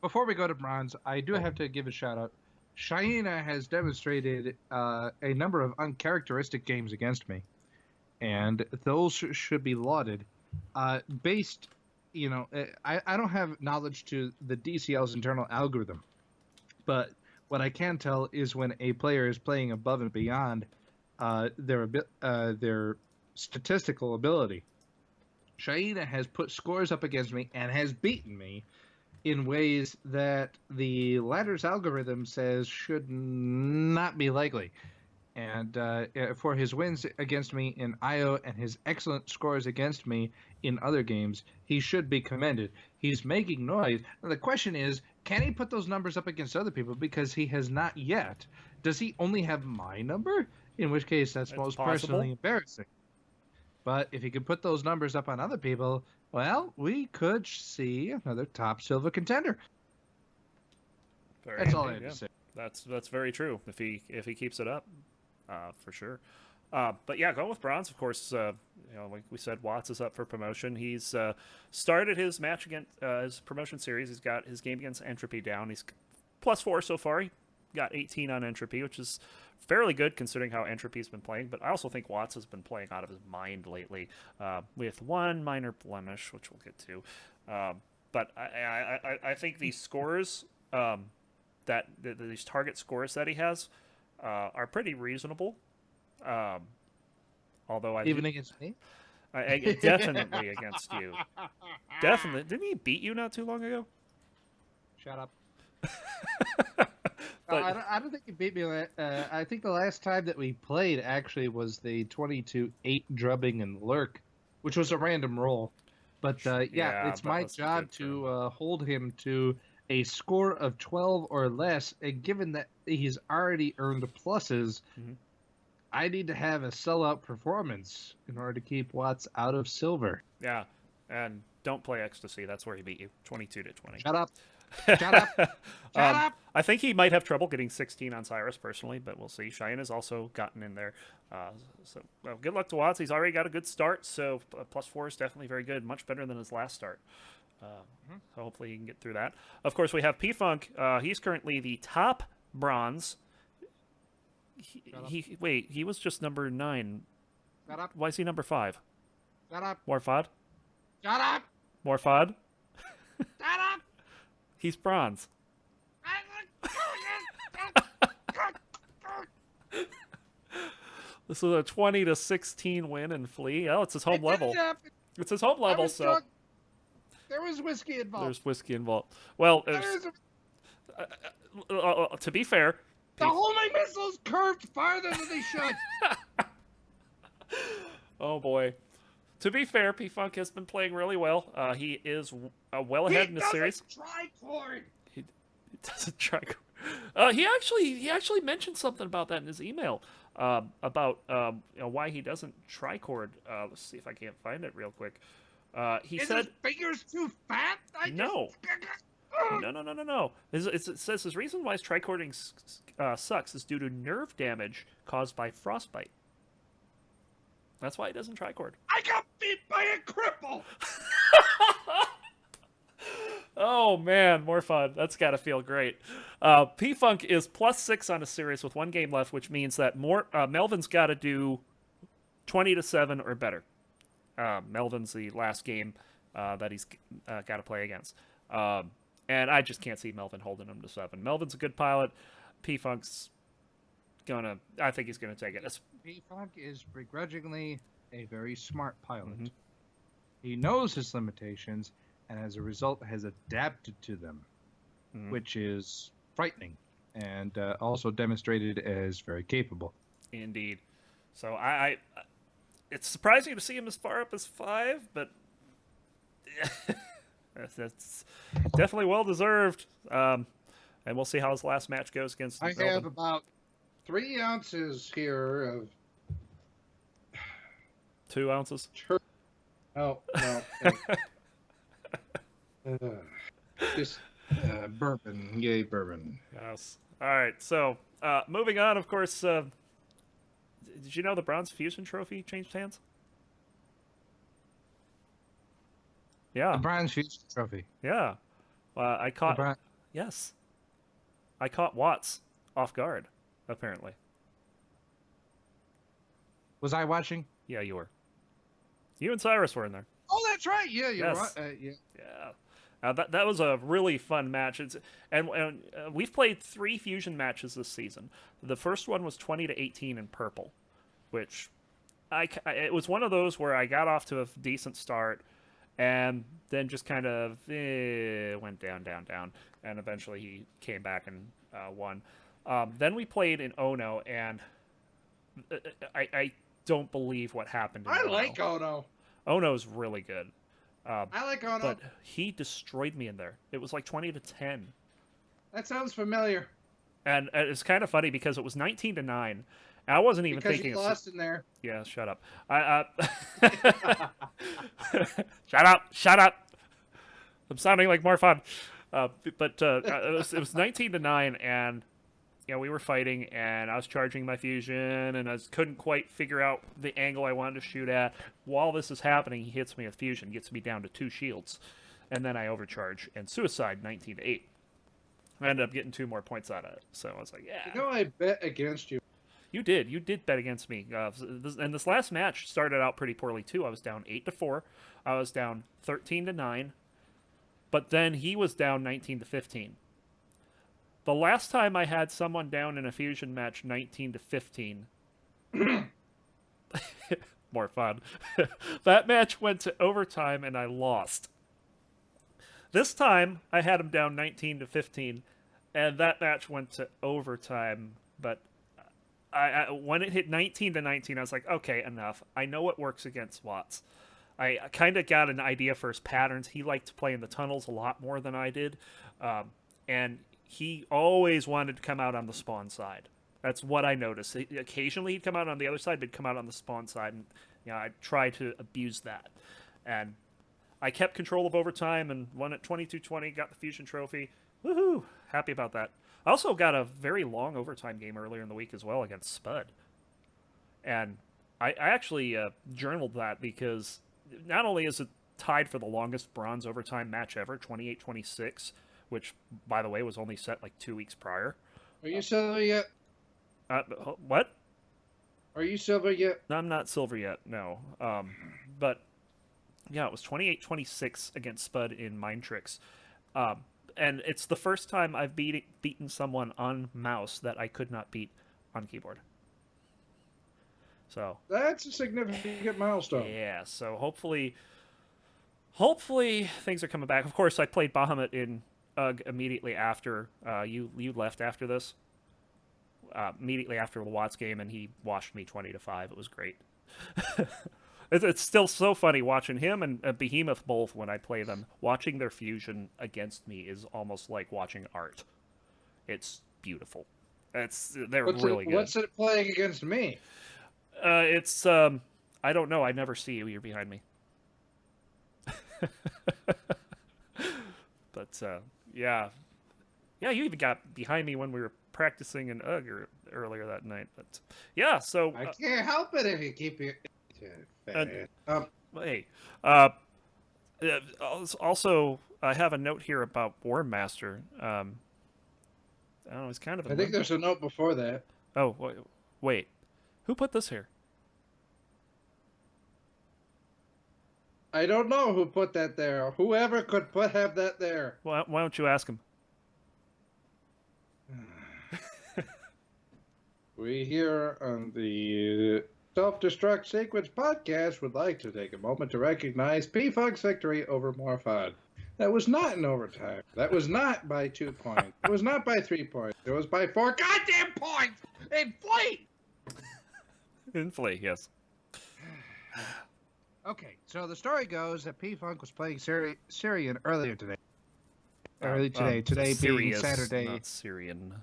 Before we go to bronze, I do have to give a shout out. Shaina has demonstrated a number of uncharacteristic games against me, and those should be lauded. Based, I don't have knowledge to the DCL's internal algorithm, but what I can tell is when a player is playing above and beyond their statistical ability. Shaina has put scores up against me and has beaten me in ways that the ladder's algorithm says should not be likely. And for his wins against me in IO and his excellent scores against me in other games, he should be commended. He's making noise. And the question is, can he put those numbers up against other people? Because he has not yet. Does he only have my number? In which case, that's It's most possible. personally embarrassing. But if he could put those numbers up on other people, well, we could see another top silver contender. Very That's all I indeed, have to say. That's very true. If he keeps it up, for sure. But yeah, going with bronze, of course. Like we said, Watts is up for promotion. He's started his match against his promotion series. He's got his game against Entropy down. He's +4 so far. He got 18 on Entropy, which is fairly good considering how Entropy's been playing. But I also think Watts has been playing out of his mind lately, with one minor blemish, which we'll get to. But I think these scores, these target scores that he has, are pretty reasonable. Although Even against me? definitely against you. Definitely. Didn't he beat you not too long ago? Shut up. But- I don't think he beat me. I think the last time that we played actually was the 22-8 drubbing and lurk, which was a random roll. But Yeah, it's that my was job good for him. to hold him to a score of 12 or less. And given that he's already earned pluses, Mhm. I need to have a sellout performance in order to keep Watts out of silver. Yeah, and don't play Ecstasy. That's where he beat you, 22-20. Shut up. Shut up. Shut up. I think he might have trouble getting 16 on Cyrus personally, but we'll see. Cheyenne has also gotten in there. Good luck to Watts. He's already got a good start, so +4 is definitely very good. Much better than his last start. So hopefully he can get through that. Of course, we have P-Funk. He's currently the top bronze. He was just number 9. Shut up. Why is he number 5? Shut up. More FOD? Shut up. More FOD? Shut up. He's bronze. This is a 20-16 win in Flea. Oh, it's his home level. It's his home level, so drunk. There was whiskey involved. there's whiskey involved. Well, There's to be fair, the homing missiles curved farther than they should. oh boy. To be fair, P-Funk has been playing really well. He is well ahead in the series. Tricord. He doesn't try. He actually mentioned something about that in his email. About why he doesn't tricord. Let's see if I can't find it real quick. He Is said his fingers too fat? no. No. It says his reason why his tricording sucks is due to nerve damage caused by frostbite. That's why he doesn't tricord. I got beat by a cripple. Oh man, more fun. That's gotta feel great. P-Funk is +6 on a series with 1 game left, which means that Melvin's got to do 20-7 or better. Melvin's the last game that he's got to play against. And I just can't see Melvin holding him to 7. Melvin's a good pilot. P-Funk's I think he's gonna take it. P-Funk is begrudgingly a very smart pilot. Mhm. He knows his limitations, and as a result has adapted to them, Mhm. which is frightening, and also demonstrated as very capable. Indeed. So I it's surprising to see him as far up as 5, but that's definitely well deserved. And we'll see how his last match goes against I Melvin. have about 3 ounces here of 2 ounces. tur- no, just bourbon. Yay, bourbon. Yes. All right. So moving on. Of course, did you know the Bronze Fusion Trophy changed hands? Yeah. The Bronze Fusion Trophy. Yeah. I The caught. Bron- Yes. I caught Watts off guard. Apparently. Was I watching? Yeah, you were. You and Cyrus were in there. Oh, that's right. Yeah, you're Yes. right. Yeah. Yeah. That was a really fun match. And we've played 3 fusion matches this season. The first one was 20-18 in purple, which it was one of those where I got off to a decent start, and then just kind of went down, and eventually he came back and won. Then we played in Ono, and I don't believe what happened. In I Ono. like Ono. Ono's really good. I like Ono. But he destroyed me in there. It was like 20-10. That sounds familiar. And it's kind of funny because it was 19-9. And I wasn't even Because thinking you lost in there. Yeah, shut up. Shut up. I'm sounding like more fun. But it was 19-9, and we were fighting, and I was charging my fusion, and I couldn't quite figure out the angle I wanted to shoot at. While this is happening, he hits me with fusion, gets me down to 2 shields, and then I overcharge and suicide 19-8. I ended up getting 2 more points out of it. So I was like, yeah. You know, I bet against you. You did bet against me. And this last match started out pretty poorly too. I was down 8-4. I was down 13-9. But then he was down 19-15. The last time I had someone down in a fusion match 19-15. More fun. That match went to overtime and I lost. This time I had him down 19-15, and that match went to overtime, but I when it hit 19-19, I was like, okay, enough. I know what works against Watts. I kind of got an idea for his patterns. He liked to play in the tunnels a lot more than I did, and he always wanted to come out on the spawn side. That's what I noticed. Occasionally he'd come out on the other side, but he'd come out on the spawn side, and I tried to abuse that. And I kept control of overtime and won at 22-20, got the Fusion Trophy. Woohoo! Happy about that. I also got a very long overtime game earlier in the week as well against Spud. And I actually journaled that because not only is it tied for the longest bronze overtime match ever, 28-26, which, by the way, was only set like 2 weeks prior. Are you silver yet? What? Are you silver yet? No, I'm not silver yet, no. But, yeah, it was 28-26 against Spud in Mind Tricks. And it's the first time I've beaten someone on mouse that I could not beat on keyboard. So That's a significant milestone. yeah, so hopefully things are coming back. Of course, I played Bahamut in UG immediately after you left after this. Immediately after the Watts game, and he washed me 20-5. It was great. It's still so funny watching him and Behemoth both when I play them. Watching their fusion against me is almost like watching art. It's beautiful. They're really good. What's it playing against me? It's I don't know. I never see you. You're behind me. But yeah, you even got behind me when we were practicing in UG earlier that night. But yeah, so I can't help it if you keep your. hey, also I have a note here about War Master. I don't know. It's kind of. I think there's a note before that. Oh wait, who put this here? I don't know who put that there. Whoever could have that there. Why don't you ask him? We here on the Self-Destruct Sequence podcast would like to take a moment to recognize P-Funk's victory over Morphod. That was not in overtime. That was not by 2 points. It was not by 3 points. It was by 4 goddamn points! And flee! In Flea, yes. Okay, so the story goes that P-Funk was playing Syrian earlier today. Today being Sirius, Saturday. not Syrian.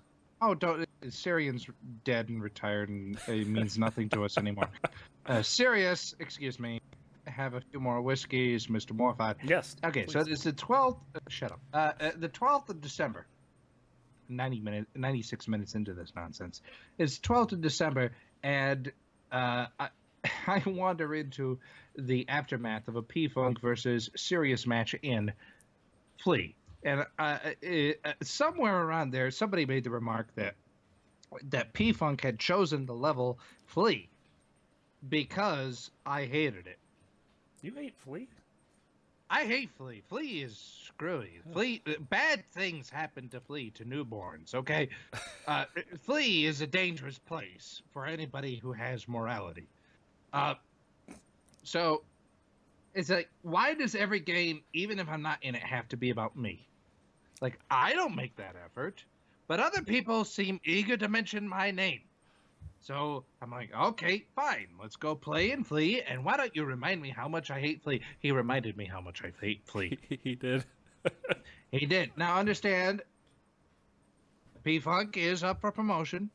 Oh, don't. Syrian's dead and retired, and it means nothing to us anymore. Sirius, excuse me, have a few more whiskeys, Mr. Morphod. Yes. Okay, so it's the 12th. Shut up. The 12th of December. 96 minutes into this nonsense. It's 12th of December, and I wander into the aftermath of a P-Funk versus Sirius match in Flea. And somewhere around there, somebody made the remark that P-Funk had chosen the level Flea because I hated it. You hate Flea? I hate Flea. Flea is screwy. Flea, bad things happen to Flea, to newborns, okay? Flea is a dangerous place for anybody who has morality. So, it's like, why does every game, even if I'm not in it, have to be about me? Like, I don't make that effort, but other people seem eager to mention my name. So I'm like, okay, fine, let's go play and Flea, and why don't you remind me how much I hate Flea? He reminded me how much I hate Flea. He did. He did. Now understand, P-Funk is up for promotion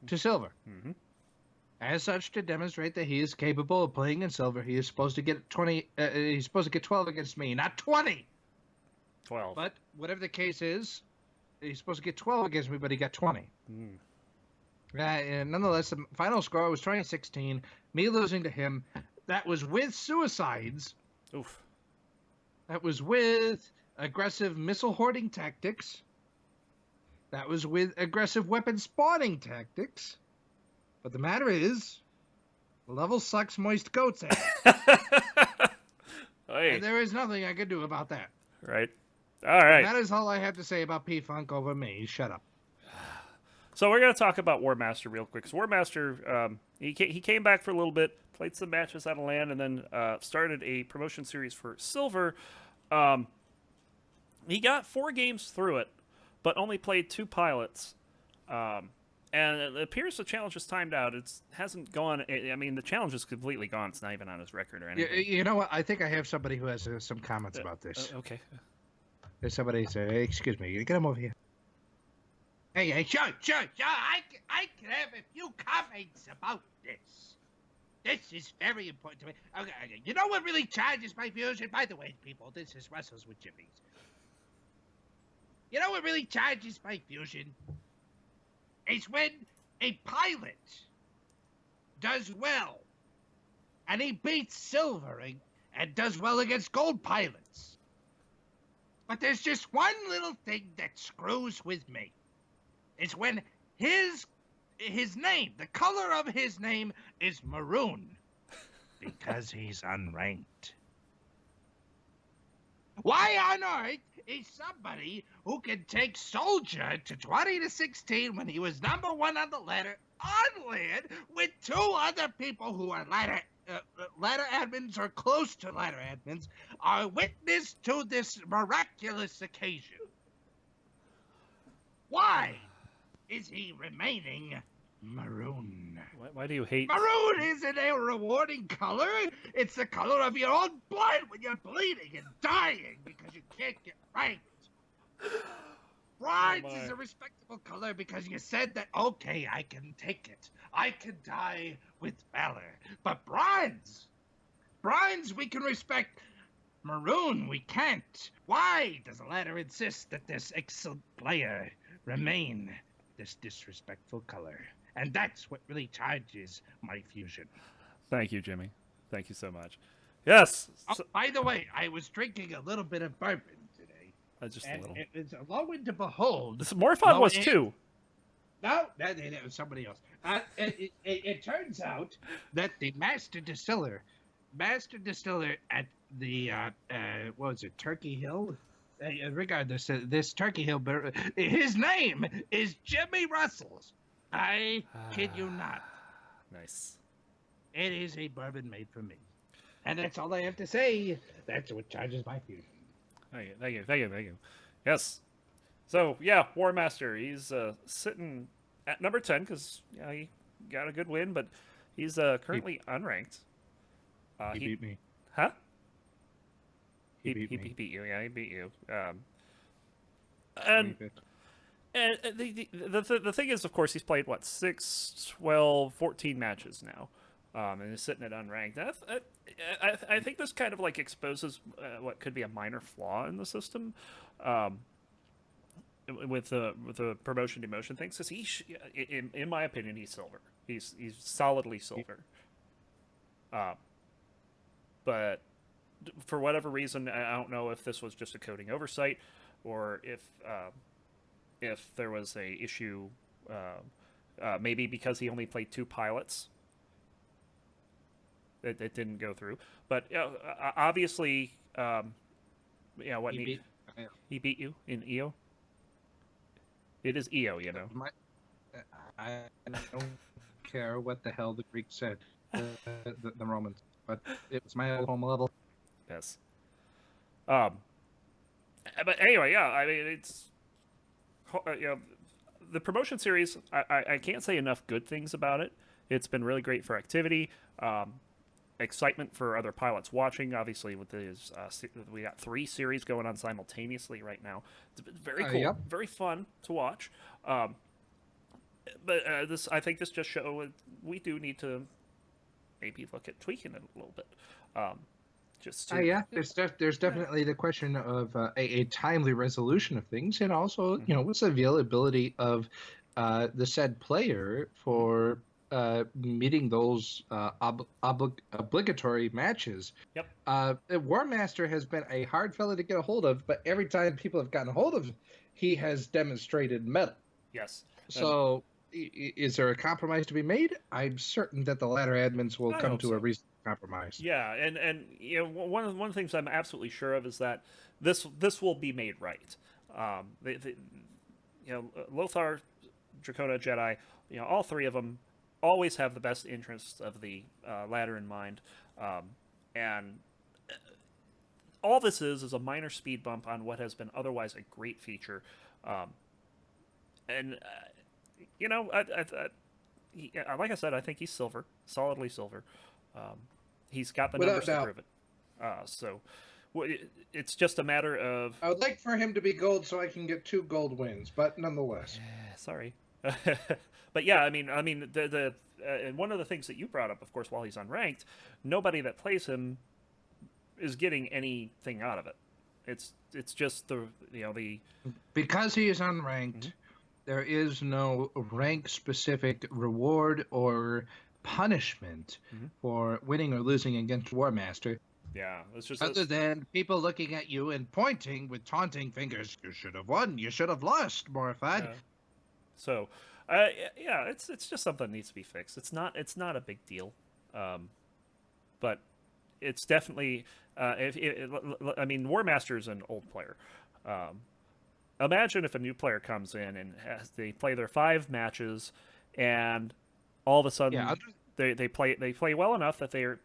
to Silver. Mm-hmm. As such, to demonstrate that he is capable of playing in Silver, he is supposed to get 20. He's supposed to get 12 against me, not 20. 12. But whatever the case is, he's supposed to get 12 against me, but he got 20. Mm. And nonetheless, the final score was 2016. Me losing to him. That was with suicides. Oof. That was with aggressive missile hoarding tactics. That was with aggressive weapon spawning tactics. But the matter is, the level sucks moist goat's ass. Hey. And there is nothing I can do about that. Right. All right. That is all I have to say about P-Funk over me. Shut up. So we're going to talk about War Master real quick. So War Master, he came back for a little bit, played some matches out of land, and then started a promotion series for Silver. He got 4 games through it, but only played 2 pilots. And it appears the challenge is timed out. It hasn't gone. I mean, the challenge is completely gone. It's not even on his record or anything. You know what? I think I have somebody who has some comments about this. Okay. There's somebody say, hey, excuse me, get him over here. Hey, sure, I can have a few comments about this. This is very important to me. Okay, you know what really charges my fusion? By the way, people, this is Russell's with Jimmy's. You know what really charges my fusion? Is when a pilot does well, and he beats Silver and does well against gold pilots. But there's just one little thing that screws with me. It's when his name, the color of his name is maroon because he's unranked. Why on earth is somebody who can take Soldier to 20-16 when he was number 1 on the ladder on land with 2 other people who are ladder admins or close to ladder admins are witness to this miraculous occasion? Why is he remaining maroon? Why do you hate? Maroon isn't a rewarding color. It's the color of your own blood when you're bleeding and dying because you can't get ranked. Bronze is a respectable color because you said that, okay, I can take it. I can die with valor. But bronze, we can respect. Maroon, we can't. Why does the ladder insist that this excellent player remain this disrespectful color? And that's what really charges my fusion. Thank you, Jimmy. Thank you so much. Yes. Oh, by the way, I was drinking a little bit of bourbon today. Just and a little. It's a low to behold. Morphod was too. No, that was somebody else. It turns out that the master distiller at the what was it, Turkey Hill? Regardless, this Turkey Hill, his name is Jimmy Russell's. I kid you not. Nice. It is a bourbon made for me, and that's all I have to say. That's what charges my fusion. Thank you. Yes. So yeah, War Master. He's sitting at number 10 because he got a good win, but he's currently unranked. He beat me. Huh? He beat me. He beat you. Yeah, he beat you. And 25th. the thing is, of course, he's played what 6, 12, 14 matches now, and is sitting at unranked. I think this kind of like exposes what could be a minor flaw in the system. With the promotion demotion things, because in my opinion, he's silver. He's solidly silver. But for whatever reason, I don't know if this was just a coding oversight, or if there was a issue. Maybe because he only played 2 pilots, it didn't go through. But obviously, what he beat you in EO. It is EO, you know. I don't care what the hell the Greeks said, the Romans, but it was my home level. Yes. But anyway, yeah. I mean, it's the promotion series. I can't say enough good things about it. It's been really great for activity, excitement for other pilots watching. Obviously, with these, we got 3 series going on simultaneously right now. It's been very cool, Yep. very fun to watch. But I think this just shows we do need to maybe look at tweaking it a little bit. Just to, Yeah, there's definitely the question of a timely resolution of things, and also what's the availability of the said player for meeting those obligatory matches. Yep. War Master has been a hard fella to get a hold of, but every time people have gotten a hold of him, he has demonstrated mettle. Yes. So, is there a compromise to be made? I'm certain that the ladder admins will come to a reasonable compromise. Yeah, and one of the things I'm absolutely sure of is that this will be made right. Lothar, Dracona, Jedi, all 3 of them always have the best interests of the ladder in mind, and all this is a minor speed bump on what has been otherwise a great feature, and like I said, I think he's silver, solidly silver. He's got the numbers to prove it. So it's just a matter of. I would like for him to be gold so I can get 2 gold wins, but nonetheless. Sorry. But yeah, I mean, and one of the things that you brought up, of course, while he's unranked, nobody that plays him is getting anything out of it. It's just the because he is unranked, there is no rank specific reward or punishment for winning or losing against War Master. Yeah, it's just other than people looking at you and pointing with taunting fingers. You should have won. You should have lost, Morfad. Yeah. So, yeah, it's just something that needs to be fixed. It's not a big deal, but it's definitely. I mean, War Master's an old player. Imagine if a new player comes in and they play their 5 matches, and all of a sudden they play well enough that they're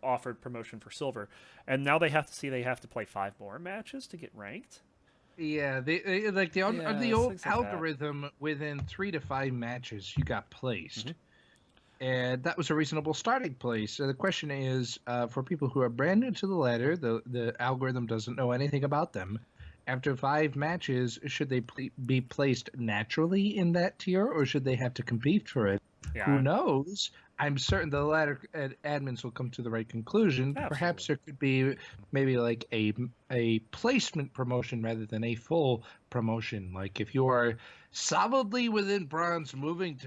offered promotion for silver, and now they have to play 5 more matches to get ranked. Yeah, the old algorithm within 3 to 5 matches you got placed. And that was a reasonable starting place. So the question is, for people who are brand new to the ladder, the algorithm doesn't know anything about them. After 5 matches, should they be placed naturally in that tier, or should they have to compete for it? Yeah. Who knows? I'm certain the ladder admins will come to the right conclusion. Absolutely. Perhaps there could be maybe like a placement promotion rather than a full promotion. Like if you are solidly within bronze moving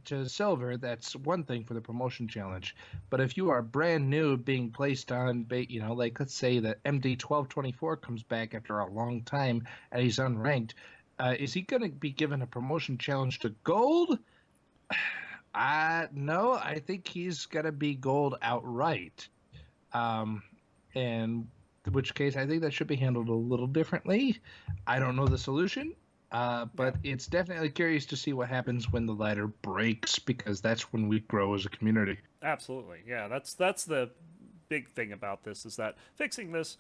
to silver, that's one thing for the promotion challenge. But if you are brand new being placed on, like let's say that MD 1224 comes back after a long time and he's unranked, is he going to be given a promotion challenge to gold? No, I think he's gonna be gold outright. in which case I think that should be handled a little differently. I don't know the solution, but it's definitely curious to see what happens when the ladder breaks, because that's when we grow as a community. Absolutely. Yeah, that's the big thing about this is that fixing this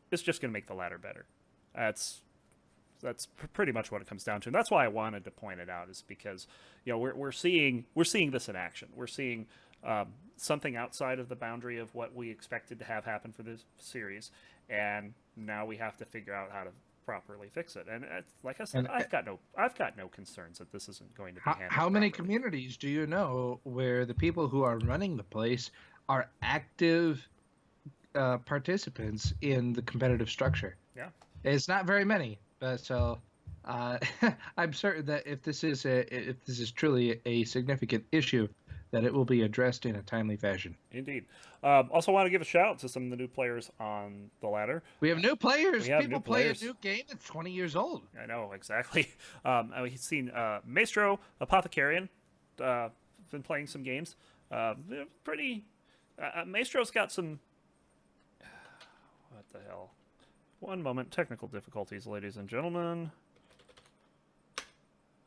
is just going to make the ladder better. That's pretty much what it comes down to. And that's why I wanted to point it out, is because we're seeing this in action. We're seeing something outside of the boundary of what we expected to have happen for this series, and now we have to figure out how to properly fix it. And like I said, And I've got no concerns that this isn't going to be handled how many properly. communities do you know where the people who are running the place are active participants in the competitive structure? Yeah. It's not very many, so uh, I'm certain that if this is truly a significant issue, that it will be addressed in a timely fashion. Indeed. Also, want to give a shout out to some of the new players on the ladder. We have new players. We have People new play a players. new game that's 20 years old. I know exactly. We've seen Maestro Apothecarian. Been playing some games. They're pretty. Maestro's got some. What the hell? One moment. Technical difficulties, ladies and gentlemen.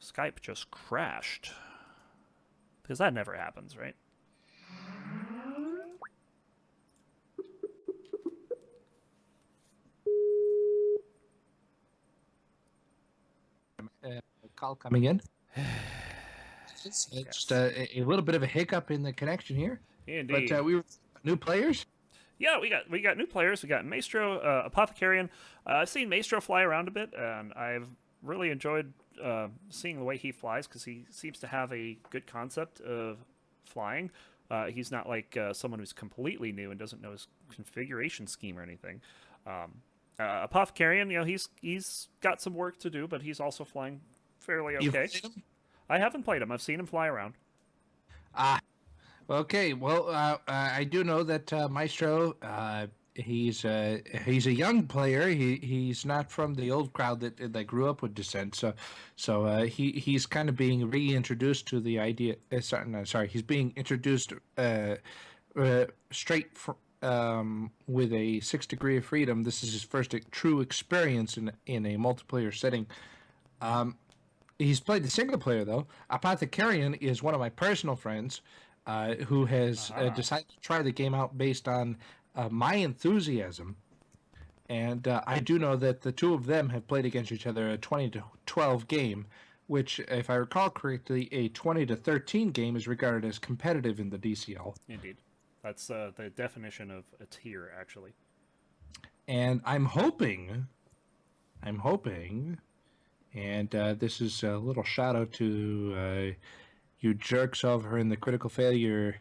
Skype just crashed. Because that never happens, right? Call coming in. It's just a little bit of a hiccup in the connection here. Indeed. But we were new players. Yeah, we got new players. We got Maestro, Apothecarian. I've seen Maestro fly around a bit, and I've really enjoyed seeing the way he flies, because he seems to have a good concept of flying. He's not like someone who's completely new and doesn't know his configuration scheme or anything. Apothecarian, he's got some work to do, but he's also flying fairly You've okay. played him? I haven't played him. I've seen him fly around. Ah, okay. Well, I do know that Maestro. He's a young player. He's not from the old crowd that grew up with Descent. He's kind of being reintroduced to the idea. Sorry, he's being introduced straight with a 6 degree of freedom. This is his first true experience in a multiplayer setting. He's played the single player though. Apothecarian is one of my personal friends who has decided to try the game out based on my enthusiasm. And I do know that the two of them have played against each other a 20-12 game, which, if I recall correctly, a 20-13 game is regarded as competitive in the DCL. Indeed. That's the definition of a tier, actually. And I'm hoping, and this is a little shout out to you jerks over in the Critical Failure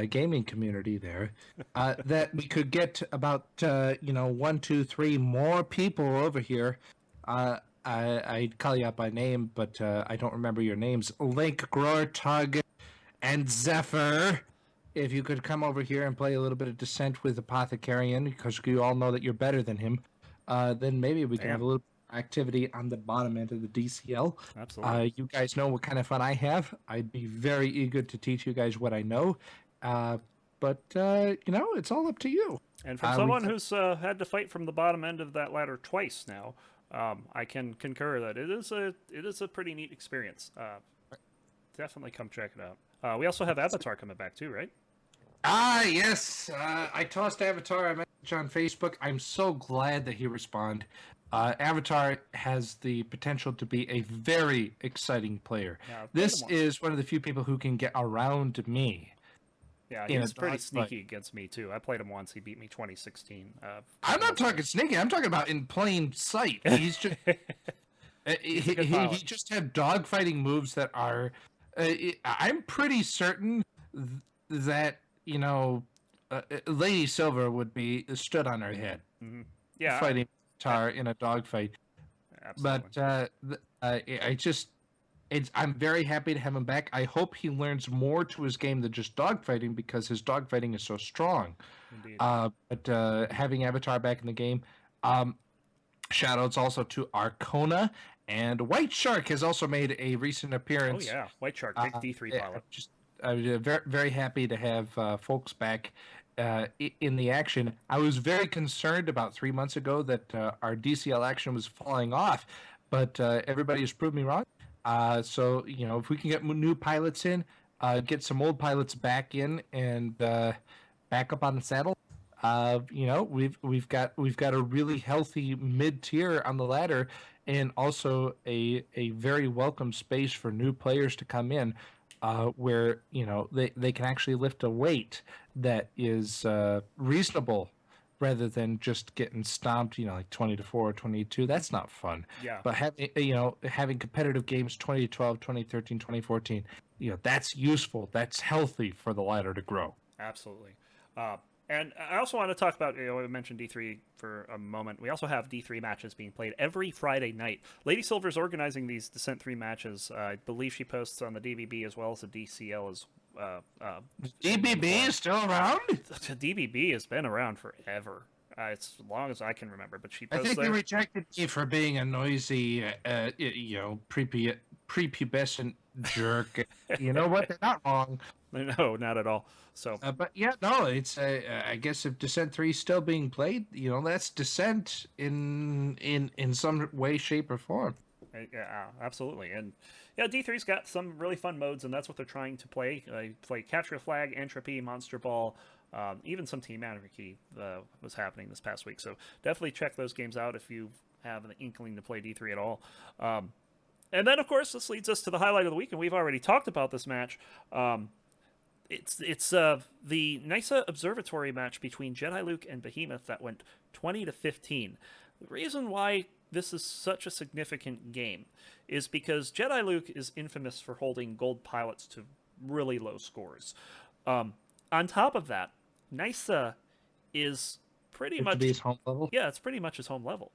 gaming community there, that we could get about 1, 2, 3 more people over here. I'd call you out by name, but I don't remember your names. Link, Grortug, and Zephyr. If you could come over here and play a little bit of Descent with Apothecarian, because you all know that you're better than him, then maybe we can have a little activity on the bottom end of the DCL. Absolutely. You guys know what kind of fun I have. I'd be very eager to teach you guys what I know. But it's all up to you. And from someone who's had to fight from the bottom end of that ladder twice now, I can concur that it is a pretty neat experience. Definitely come check it out. We also have Avatar coming back too, right? Yes. I tossed Avatar a message on Facebook. I'm so glad that he responded. Avatar has the potential to be a very exciting player. Yeah, this is one of the few people who can get around me. Yeah, he's pretty sneaky against me too. I played him once. He beat me 2016. I'm not talking sneaky. I'm talking about in plain sight. He's just he just had dogfighting moves that are. I'm pretty certain that Lady Silver would be stood on her head. Mm-hmm. Yeah, fighting Tar in a dogfight. Absolutely. But I'm very happy to have him back. I hope he learns more to his game than just dogfighting, because his dogfighting is so strong. Indeed. But having Avatar back in the game, shoutouts also to Arcona, and White Shark has also made a recent appearance. Oh yeah, White Shark, big D3 pilot. I'm very, very happy to have folks back in the action. I was very concerned about 3 months ago that our DCL action was falling off, but everybody has proved me wrong. So if we can get new pilots in, get some old pilots back in, and back up on the saddle. We've got a really healthy mid tier on the ladder, and also a very welcome space for new players to come in, where they can actually lift a weight that is reasonable, rather than just getting stomped, like 20-4, 22. That's not fun. Yeah. But having competitive games 2012, 2013, 2014, that's useful. That's healthy for the ladder to grow. Absolutely. And I also want to talk about, we mentioned D3 for a moment. We also have D3 matches being played every Friday night. Lady Silver's organizing these Descent 3 matches. I believe she posts on the DVB as well as the DCL. DBB is still around? DVB has been around forever. It's as long as I can remember, but she I posts think they there. rejected me for being a noisy, prepubescent jerk. You know what? They're not wrong. No, not at all. So, But yeah, no, it's I guess if Descent 3 is still being played, that's Descent in some way, shape, or form. yeah, absolutely. And yeah, D3's got some really fun modes, and that's what they're trying to play. They play Capture a Flag, Entropy, Monster Ball, even some Team Anarchy was happening this past week. So definitely check those games out if you have an inkling to play D3 at all. And then, of course, this leads us to the highlight of the week, and we've already talked about this match. It's the NISA Observatory match between Jedi Luke and Behemoth that went 20-15. The reason why this is such a significant game is because Jedi Luke is infamous for holding gold pilots to really low scores. On top of that, NISA is pretty much his home level. Yeah, it's pretty much his home level.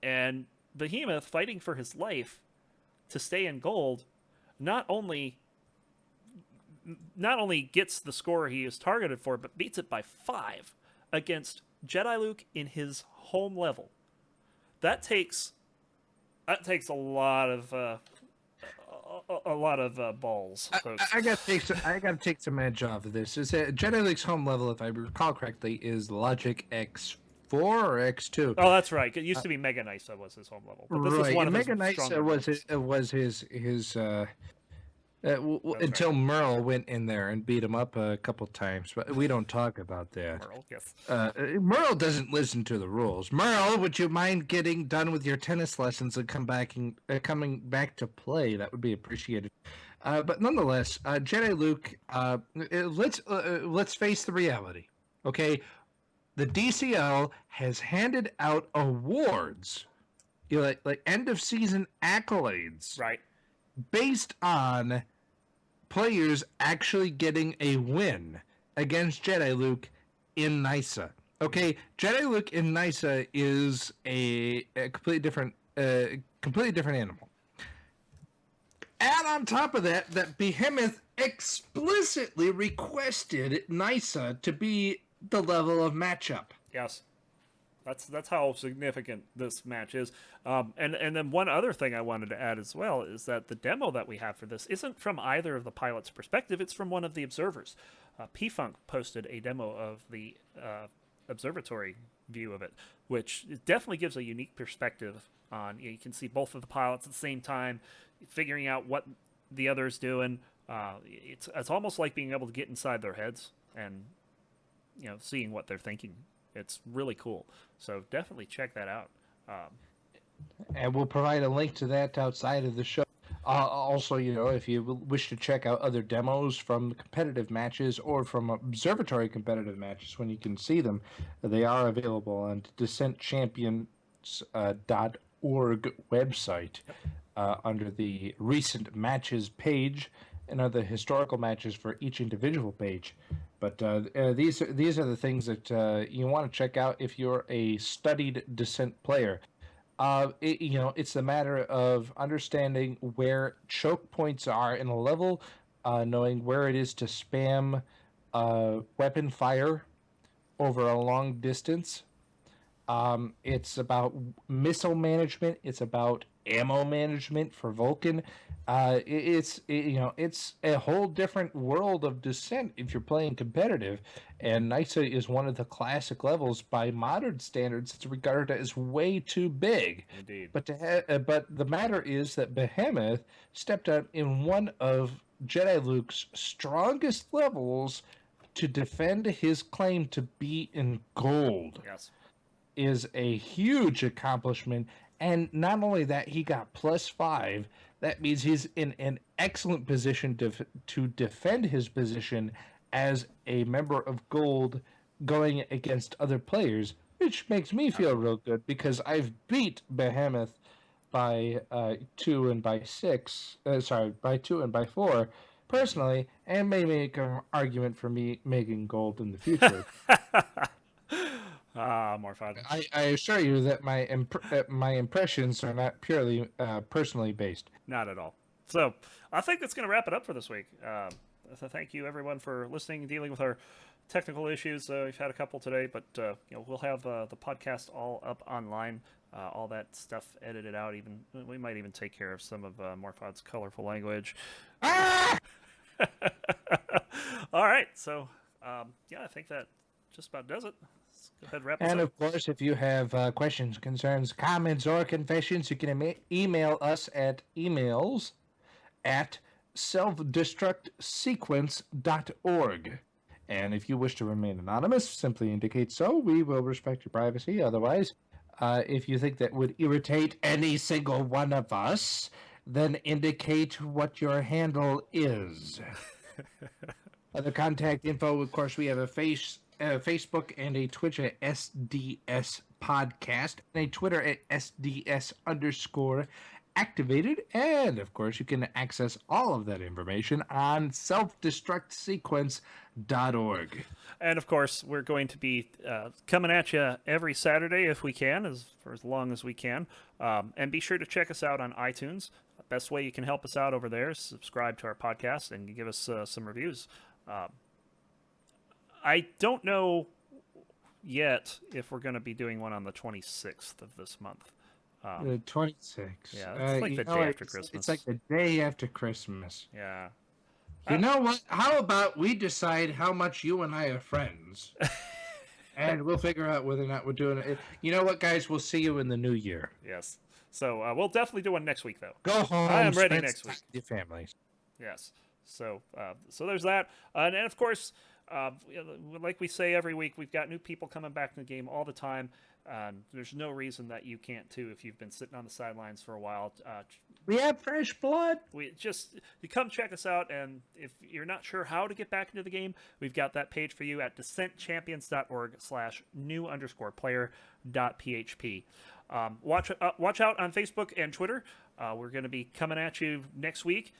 And Behemoth, fighting for his life to stay in gold, not only gets the score he is targeted for, but beats it by 5 against Jedi Luke in his home level. That takes a lot of balls. I gotta take some edge off of this. Is Jedi Luke's home level, if I recall correctly, is Logic X4 or X2? Oh, that's right. It used to be Mega Nisa was his home level, but this right. is one of Mega his Nisa stronger was his until right. Merle went in there and beat him up a couple times, but we don't talk about that. Merle, yes. Merle doesn't listen to the rules. Merle, would you mind getting done with your tennis lessons and coming back to play? That would be appreciated. But nonetheless, Jedi Luke, let's face the reality. Okay, the DCL has handed out awards, like end of season accolades, Right. based on players actually getting a win against Jedi Luke in NISA. Okay, Jedi Luke in NISA is a completely different animal. And on top of that, Behemoth explicitly requested NISA to be the level of matchup. Yes. That's how significant this match is. And then one other thing I wanted to add as well is that the demo that we have for this isn't from either of the pilots' perspective. It's from one of the observers. P-Funk posted a demo of the observatory view of it, which definitely gives a unique perspective on. You can see both of the pilots at the same time, figuring out what the other's doing. It's almost like being able to get inside their heads and seeing what they're thinking. It's really cool. So definitely check that out. And we'll provide a link to that outside of the show. Also, if you wish to check out other demos from competitive matches or from observatory competitive matches when you can see them, they are available on descentchampions.org website under the recent matches page and other historical matches for each individual page. But these are the things that you want to check out if you're a studied Descent player. It's a matter of understanding where choke points are in a level, knowing where it is to spam weapon fire over a long distance, It's about missile management. It's about ammo management for Vulcan. It's a whole different world of Descent if you're playing competitive. And NISA is one of the classic levels by modern standards. It's regarded as way too big. Indeed. But the matter is that Behemoth stepped out in one of Jedi Luke's strongest levels to defend his claim to be in gold Yes. is a huge accomplishment. And not only that, he got +5. That means he's in an excellent position to defend his position as a member of gold going against other players, which makes me feel real good because I've beat Behemoth by 2 and by 6. By 2 and by 4 personally, and may make an argument for me making gold in the future. More fun. I assure you that my impressions are not purely personally based. Not at all. So I think that's going to wrap it up for this week. So thank you everyone for listening and dealing with our technical issues. We've had a couple today, but we'll have the podcast all up online. All that stuff edited out. Even we might even take care of some of Morphod's colorful language. Ah! All right. So I think that just about does it. Let's go ahead and wrap this And up. of course, if you have questions, concerns, comments, or confessions, you can email us at emails@selfdestructsequence.org. And if you wish to remain anonymous, simply indicate so. We will respect your privacy. Otherwise, if you think that would irritate any single one of us, then indicate what your handle is. Other contact info, of course, we have a Facebook and a Twitch at SDS Podcast, and a Twitter at SDS_activated. And, of course, you can access all of that information on selfdestructsequence.org. And of course, we're going to be coming at you every Saturday if we can, for as long as we can. And be sure to check us out on iTunes. The best way you can help us out over there is subscribe to our podcast and give us some reviews. I don't know yet if we're going to be doing one on the 26th of this month. The 26th. Yeah, it's like the day after Christmas. It's like the day after Christmas. Yeah. You know what? How about we decide how much you and I are friends? And we'll figure out whether or not we're doing it. You know what, guys? We'll see you in the new year. Yes. So we'll definitely do one next week, though. Go home. I am ready spend next time week. with your families. Yes. So there's that. And of course, like we say every week, we've got new people coming back in the game all the time. There's no reason that you can't, too, if you've been sitting on the sidelines for a while. We have fresh blood. You come check us out, and if you're not sure how to get back into the game, we've got that page for you at descentchampions.org/new_player.php. Watch out on Facebook and Twitter. We're going to be coming at you next week.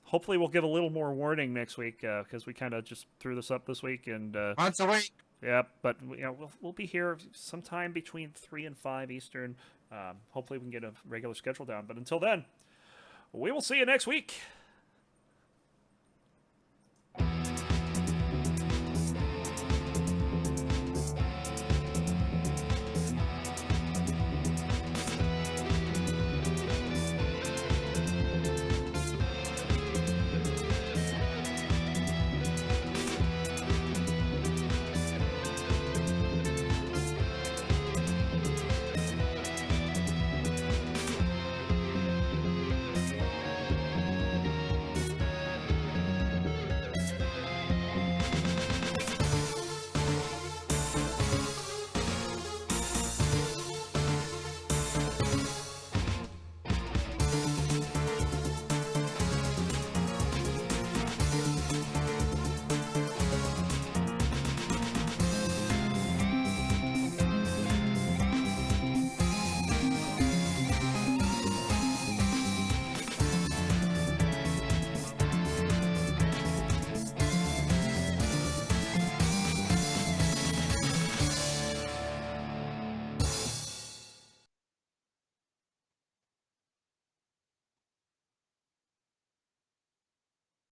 Hopefully we'll give a little more warning next week because we kind of just threw this up this week. And Once a week. yeah, but we'll be here sometime between 3 and 5 Eastern. Hopefully we can get a regular schedule down. But until then, we will see you next week.